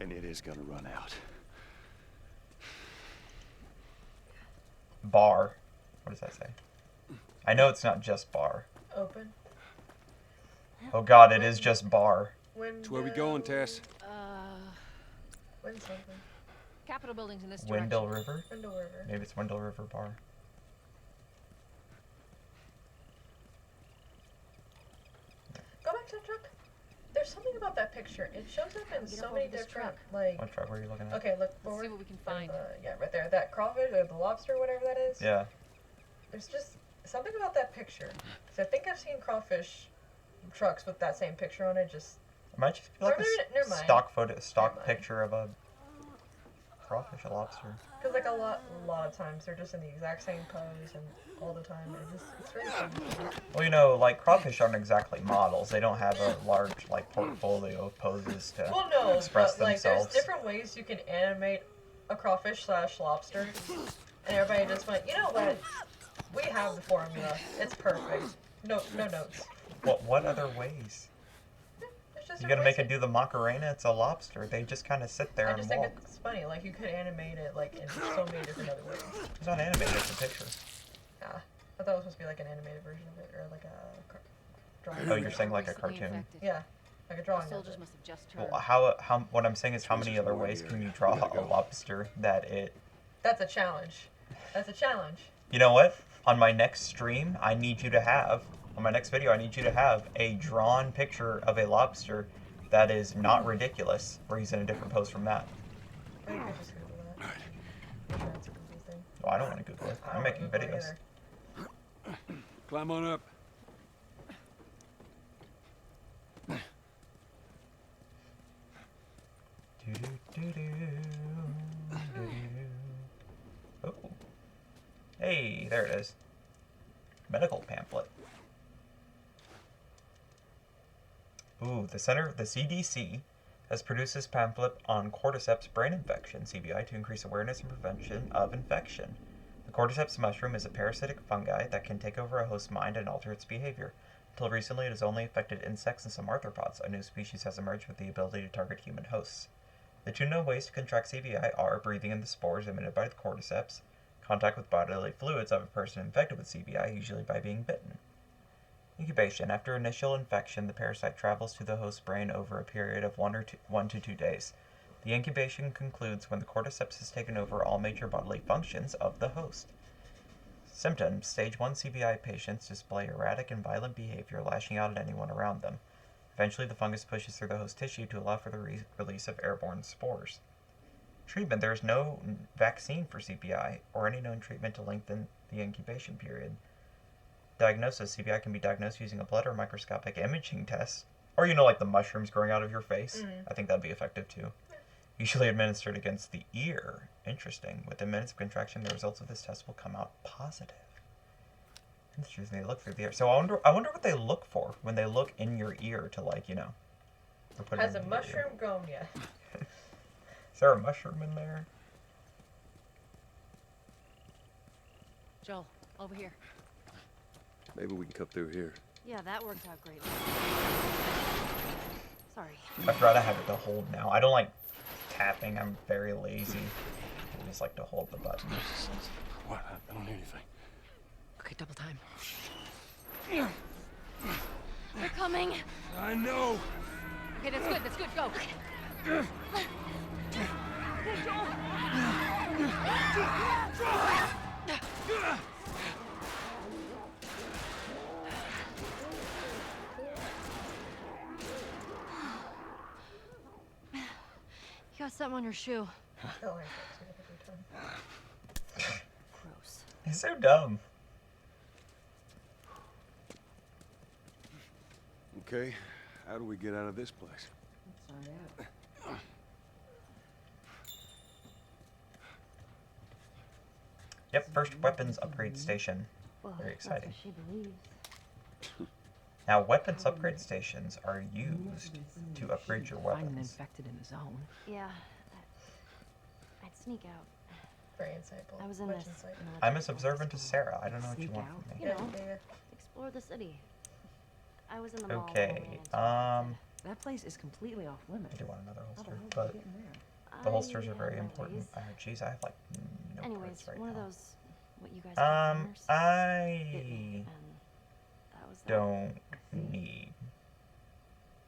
Speaker 6: and it is gonna run out.
Speaker 1: Bar. What does that say? I know it's not just bar.
Speaker 2: Open.
Speaker 1: Oh god, it is just bar.
Speaker 6: That's where we going, Tess?
Speaker 2: Wind something.
Speaker 4: Capitol buildings in this
Speaker 1: Wendell
Speaker 4: direction.
Speaker 1: River?
Speaker 2: Wendell River.
Speaker 1: Maybe it's Wendell River Bar.
Speaker 2: Go back to the truck. There's something about that picture. It shows up in so many different, like...
Speaker 1: What truck were you looking at?
Speaker 2: Okay, look
Speaker 4: Let's
Speaker 2: forward.
Speaker 4: see what we can find.
Speaker 2: Yeah, right there. That crawfish or the lobster, whatever that is.
Speaker 1: Yeah.
Speaker 2: There's just something about that picture. Because I think I've seen crawfish trucks with that same picture on it. Just
Speaker 1: It might just be like
Speaker 2: Or maybe- never mind.
Speaker 1: stock
Speaker 2: mind.
Speaker 1: picture of a crawfish, a lobster.
Speaker 2: because like a lot of times they're just in the exact same pose and all the time. And it's really fun.
Speaker 1: Well, you know, like crawfish aren't exactly models. They don't have a large like portfolio of poses to
Speaker 2: Well, no,
Speaker 1: express
Speaker 2: but like
Speaker 1: themselves.
Speaker 2: there's different ways you can animate a crawfish / lobster, and everybody just went, you know what? We have the formula. It's perfect. No notes.
Speaker 1: What other ways?
Speaker 2: There's just
Speaker 1: You
Speaker 2: different
Speaker 1: gotta make
Speaker 2: ways
Speaker 1: it do the Macarena. It's a lobster. They just kind of sit there
Speaker 2: I
Speaker 1: and
Speaker 2: just
Speaker 1: walk.
Speaker 2: think it's funny. Like you could animate it like in so many different other ways.
Speaker 1: It's not animated. It's a picture.
Speaker 2: Ah, I thought it was supposed to be like an animated version of it, or like a drawing.
Speaker 1: Oh, you're saying like a
Speaker 4: Recently
Speaker 1: cartoon.
Speaker 4: infected.
Speaker 2: Yeah, like a drawing.
Speaker 4: The
Speaker 2: of
Speaker 4: soldiers
Speaker 2: it.
Speaker 4: must have just turned.
Speaker 1: Well, how? What I'm saying is, how many
Speaker 6: Jesus,
Speaker 1: other
Speaker 6: more
Speaker 1: ways
Speaker 6: here.
Speaker 1: can you
Speaker 6: We
Speaker 1: draw
Speaker 6: gotta
Speaker 1: a
Speaker 6: go.
Speaker 1: lobster that it?
Speaker 2: That's a challenge. That's a challenge.
Speaker 1: You know what? On my next stream, I need you to have, on my next video, I need you to have a drawn picture of a lobster that is not ridiculous, where he's in a different pose from that.
Speaker 2: Or you could just Google that. I'm sure it's a Google thing.
Speaker 1: Oh, I don't want to Google it.
Speaker 2: I
Speaker 1: I'm
Speaker 2: don't
Speaker 1: making
Speaker 2: Google it
Speaker 1: videos.
Speaker 2: either.
Speaker 10: Climb on up.
Speaker 1: Oh. Hey, there it is. Medical pamphlet. Ooh, the CDC has produced this pamphlet on cordyceps brain infection, CBI, to increase awareness and prevention of infection. The cordyceps mushroom is a parasitic fungi that can take over a host's mind and alter its behavior. Until recently, it has only affected insects and some arthropods. A new species has emerged with the ability to target human hosts. The two known ways to contract CBI are breathing in the spores emitted by the cordyceps, contact with bodily fluids of a person infected with CBI, usually by being bitten. Incubation. After initial infection, the parasite travels to the host's brain over a period of 1 to 2 days. The incubation concludes when the cordyceps has taken over all major bodily functions of the host. Symptoms. Stage 1 CBI patients display erratic and violent behavior, lashing out at anyone around them. Eventually, the fungus pushes through the host tissue to allow for the release of airborne spores. Treatment. There is no vaccine for CBI or any known treatment to lengthen the incubation period. Diagnosis. CBI can be diagnosed using a blood or microscopic imaging test. Or, you know, like the mushrooms growing out of your face. I think that'd be effective too. Usually administered against the ear. Interesting. Within minutes of contraction, the results of this test will come out positive. Interesting. They look through the ear. So I wonder what they look for when they look in your ear to, like, you know. Put it
Speaker 2: Has a
Speaker 1: into your ear.
Speaker 2: mushroom grown yet?
Speaker 1: Is there a mushroom in there?
Speaker 4: Joel, over here.
Speaker 10: Maybe we can come through here.
Speaker 7: Yeah, that worked out great. Sorry.
Speaker 1: I forgot I have it to hold now. I don't like tapping. I'm very lazy. I just like to hold the button.
Speaker 10: What? I don't hear anything.
Speaker 9: Okay, double time.
Speaker 7: They're coming.
Speaker 10: I know.
Speaker 9: Okay, that's good. That's good. Go.
Speaker 7: You got something on your shoe.
Speaker 2: Oh, I see it every time.
Speaker 9: Gross.
Speaker 1: It's so dumb.
Speaker 6: Okay, how do we get out of this place?
Speaker 1: Yep, first weapons upgrade station.
Speaker 7: Well,
Speaker 1: Very
Speaker 7: that's
Speaker 1: exciting.
Speaker 7: what she believes.
Speaker 1: Now, weapons upgrade stations are used to upgrade your
Speaker 9: Find an
Speaker 1: weapons.
Speaker 9: infected in the zone.
Speaker 7: Yeah. I'd sneak out.
Speaker 2: Very insightful.
Speaker 7: I was in
Speaker 2: Much
Speaker 7: this.
Speaker 2: insight.
Speaker 1: I'm as observant as Sarah. I don't know what you
Speaker 9: Sneak
Speaker 1: want
Speaker 9: out?
Speaker 1: from me.
Speaker 7: You know,
Speaker 2: Yeah.
Speaker 7: explore the city. I was in the mall. when
Speaker 1: Okay,
Speaker 7: we ran into infected.
Speaker 9: That place is completely off
Speaker 1: I
Speaker 9: limits.
Speaker 1: do want another
Speaker 9: How the
Speaker 1: holster,
Speaker 9: hell did
Speaker 1: but
Speaker 9: we get in there?
Speaker 1: the holsters
Speaker 7: I
Speaker 1: are very
Speaker 7: have my
Speaker 1: important.
Speaker 7: days.
Speaker 1: Geez, I have like no
Speaker 7: Anyways,
Speaker 1: parts right
Speaker 7: one
Speaker 1: now.
Speaker 7: of those, what you guys call runners, bit me,
Speaker 1: I
Speaker 7: and that was that.
Speaker 1: don't need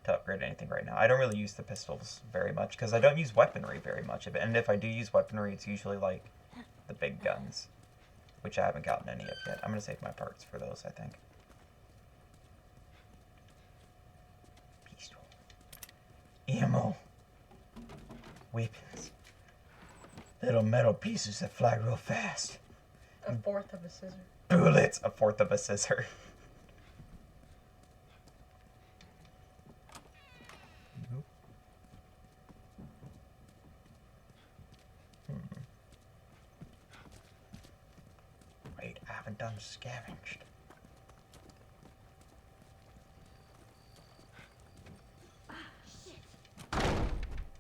Speaker 1: to upgrade anything right now. I don't really use the pistols very much because I don't use weaponry very much of it. And if I do use weaponry, it's usually like the big guns, which I haven't gotten any of yet. I'm gonna save my parts for those, I think. Pistol. Ammo. Weapons. Little metal pieces that fly real fast.
Speaker 2: A fourth of a scissor.
Speaker 1: Bullets. A fourth of a scissor. done scavenged.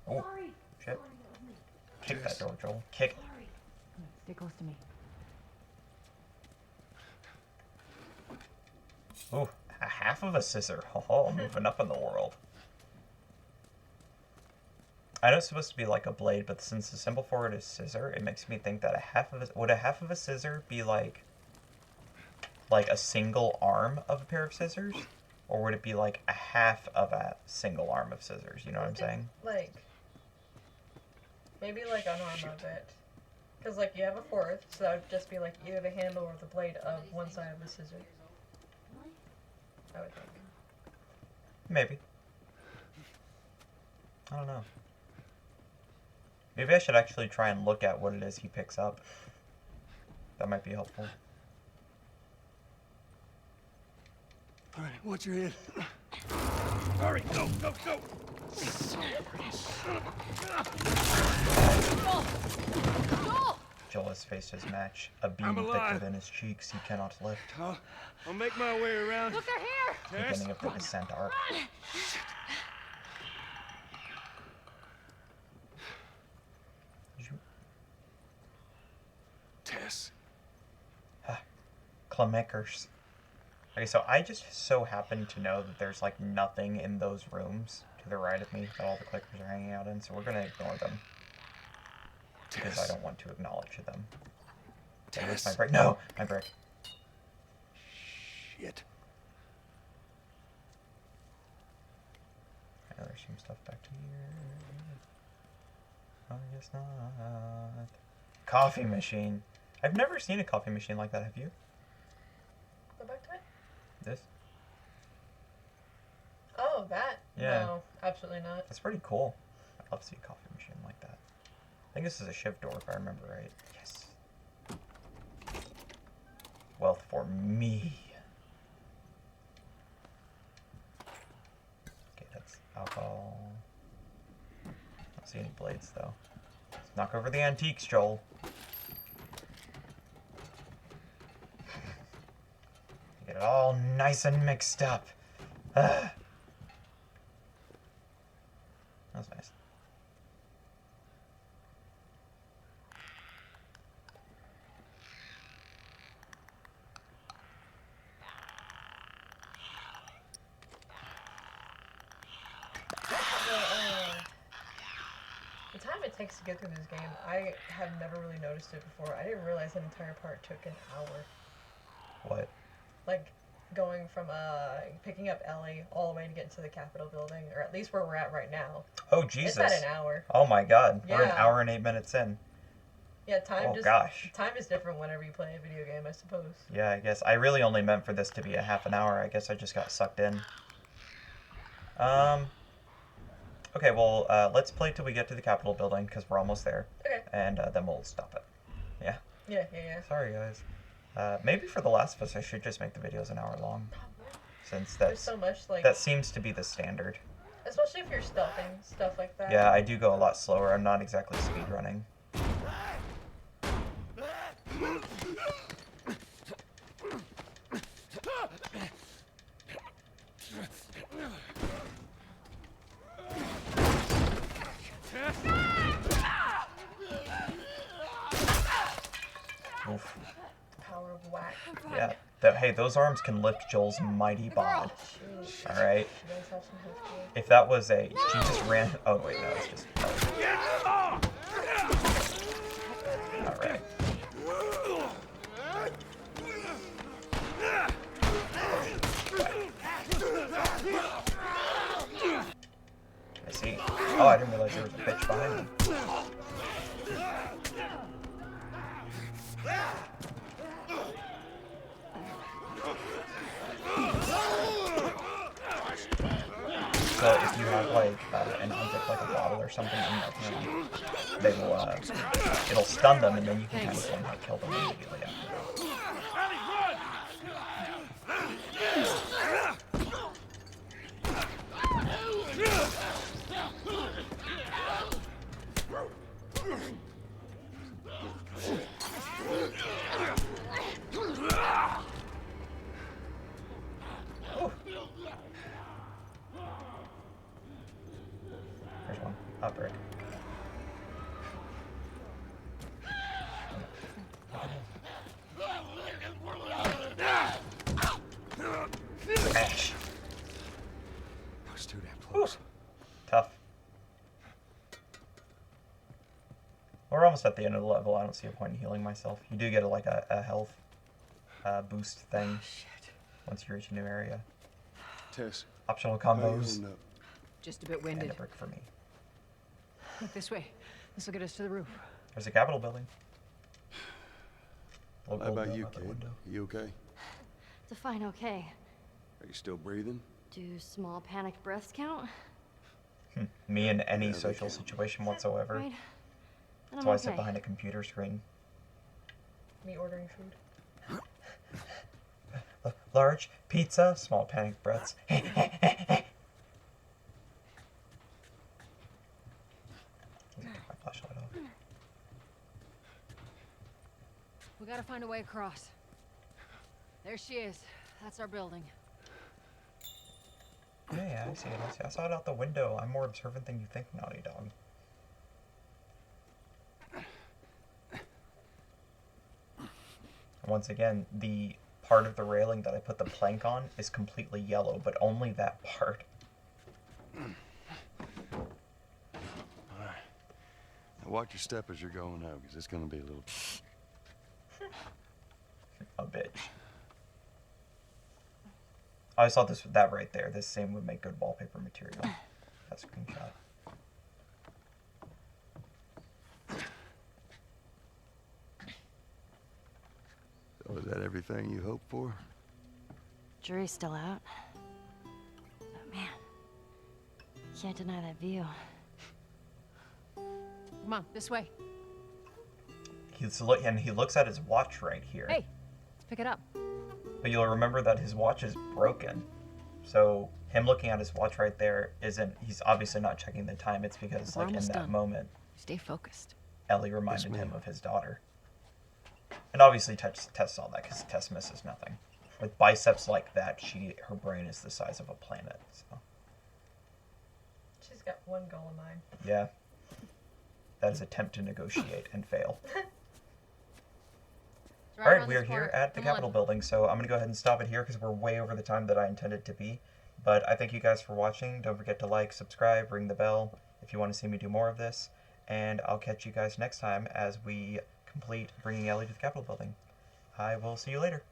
Speaker 1: Oh, shit. Kick that door, Joel. Kick it.
Speaker 4: Stay close to me.
Speaker 1: Ooh, a half of a scissor. Oh, moving up in the world. I know it's supposed to be like a blade, but since the symbol for it is scissor, it makes me think that would a half of a scissor be like a single arm of a pair of scissors? Or would it be like a half of a single arm of scissors? You know what I'm saying?
Speaker 2: Like, maybe like an arm of it. Because, like, you have a fourth, so that would just be like either the handle or the blade of one side of the scissor. I would think.
Speaker 1: Maybe. I don't know. Maybe I should actually try and look at what it is he picks up. That might be helpful.
Speaker 10: All right, watch your head. Hurry, go, go, go!
Speaker 1: Joel has faced his match. A beam thicker than his cheeks he cannot lift.
Speaker 10: I'll make my way around.
Speaker 9: Look, they're here!
Speaker 1: Beginning of the descent arc.
Speaker 10: Tess.
Speaker 1: Clemakers. Okay, so I just so happen to know that there's like nothing in those rooms to the right of me that all the clickers are hanging out in, so we're gonna ignore them. Because I don't want to acknowledge them. Okay, where's my brick? No! My brick.
Speaker 10: Shit.
Speaker 1: Okay, there's some stuff back here. Oh, I guess not. Coffee machine. I've never seen a coffee machine like that, have you?
Speaker 2: Go back to it?
Speaker 1: This?
Speaker 2: Oh, that?
Speaker 1: Yeah.
Speaker 2: No, absolutely not.
Speaker 1: That's pretty cool. I'd love to see a coffee machine like that. I think this is a shift door if I remember right. Yes. Wealth for me. Okay, that's alcohol. Don't see any blades though. Let's knock over the antiques, Joel. Get it all nice and mixed up. That was nice.
Speaker 2: The time it takes to get through this game, I have never really noticed it before. I didn't realize that entire part took an hour.
Speaker 1: What?
Speaker 2: Like, going from picking up Ellie all the way to get to the Capitol building, or at least where we're at right now.
Speaker 1: Oh, Jesus.
Speaker 2: It's at an hour.
Speaker 1: Oh my god.
Speaker 2: Yeah.
Speaker 1: We're an hour and 8 minutes in.
Speaker 2: Yeah, time time is different whenever you play a video game, I suppose.
Speaker 1: Yeah, I guess. I really only meant for this to be a half an hour. I guess I just got sucked in. Okay, well, let's play till we get to the Capitol building, because we're almost there.
Speaker 2: Okay.
Speaker 1: And then we'll stop it. Yeah?
Speaker 2: Yeah.
Speaker 1: Sorry, guys. Maybe for The Last of Us, I should just make the videos an hour long. Since
Speaker 2: There's so much, like...
Speaker 1: that seems to be the standard.
Speaker 2: Especially if you're stealthing, stuff like that.
Speaker 1: Yeah, I do go a lot slower. I'm not exactly speedrunning. Oof.
Speaker 2: Power of whack.
Speaker 1: Yeah. Hey, those arms can lift Joel's mighty bod. Alright? If that was a... She just ran... Oh, wait, no, it's just... Alright. I see. Oh, I didn't realize there was a bitch behind me. So if you have like an object like a bottle or something in that room, they will it'll stun them and then you can kind of go and like, kill them immediately after. Hot brick. Ash.
Speaker 6: That was too damn close.
Speaker 1: Tough. We're almost at the end of the level. I don't see a point in healing myself. You do get a health boost thing once you reach a new area.
Speaker 6: Tess.
Speaker 1: Optional
Speaker 6: how you
Speaker 1: combos.
Speaker 6: holding up?
Speaker 9: Just a bit
Speaker 1: And
Speaker 9: winded.
Speaker 1: a brick for me.
Speaker 9: Look this way. This will get us to the roof.
Speaker 1: There's a Capitol building.
Speaker 6: How about you,
Speaker 1: out the
Speaker 6: kid?
Speaker 1: window.
Speaker 6: You okay?
Speaker 7: Define okay.
Speaker 6: Are you still breathing?
Speaker 7: Do small panicked breaths count?
Speaker 1: Me in any
Speaker 6: Yeah, they
Speaker 1: social
Speaker 6: can.
Speaker 1: situation whatsoever.
Speaker 7: Right. Then
Speaker 1: That's
Speaker 7: I'm
Speaker 1: why I
Speaker 7: okay.
Speaker 1: sit behind a computer screen.
Speaker 2: Me ordering food.
Speaker 1: Large pizza, small panic breaths. My flashlight off.
Speaker 9: We gotta find a way across. There she is. That's our building.
Speaker 1: Yeah, I see it. I saw it out the window. I'm more observant than you think, Naughty Dog. Once again, the part of the railing that I put the plank on is completely yellow, but only that part.
Speaker 6: Now watch your step as you're going out, because it's gonna be a little...
Speaker 1: A bitch. I saw that right there. This same would make good wallpaper material. That screenshot.
Speaker 6: So is that everything you hoped for?
Speaker 7: Jury's still out. But man, can't deny that view.
Speaker 9: Come on, this way.
Speaker 1: And he looks at his watch right here.
Speaker 9: Hey, let's pick it up.
Speaker 1: But you'll remember that his watch is broken. So him looking at his watch right there he's obviously not checking the time. It's because
Speaker 9: We're
Speaker 1: like in
Speaker 9: almost
Speaker 1: that
Speaker 9: done.
Speaker 1: moment,
Speaker 9: Stay focused.
Speaker 1: Ellie reminded
Speaker 6: Yes,
Speaker 1: him
Speaker 6: ma'am.
Speaker 1: of his daughter. And obviously Tess saw that because Tess misses nothing. With biceps like that, her brain is the size of a planet. So
Speaker 2: She's got one goal in mind.
Speaker 1: yeah. That is attempt to negotiate and fail. Alright, we are here at the Capitol building, so I'm going to go ahead and stop it here because we're way over the time that I intended to be. But I thank you guys for watching. Don't forget to like, subscribe, ring the bell if you want to see me do more of this. And I'll catch you guys next time as we complete bringing Ellie to the Capitol building. I will see you later.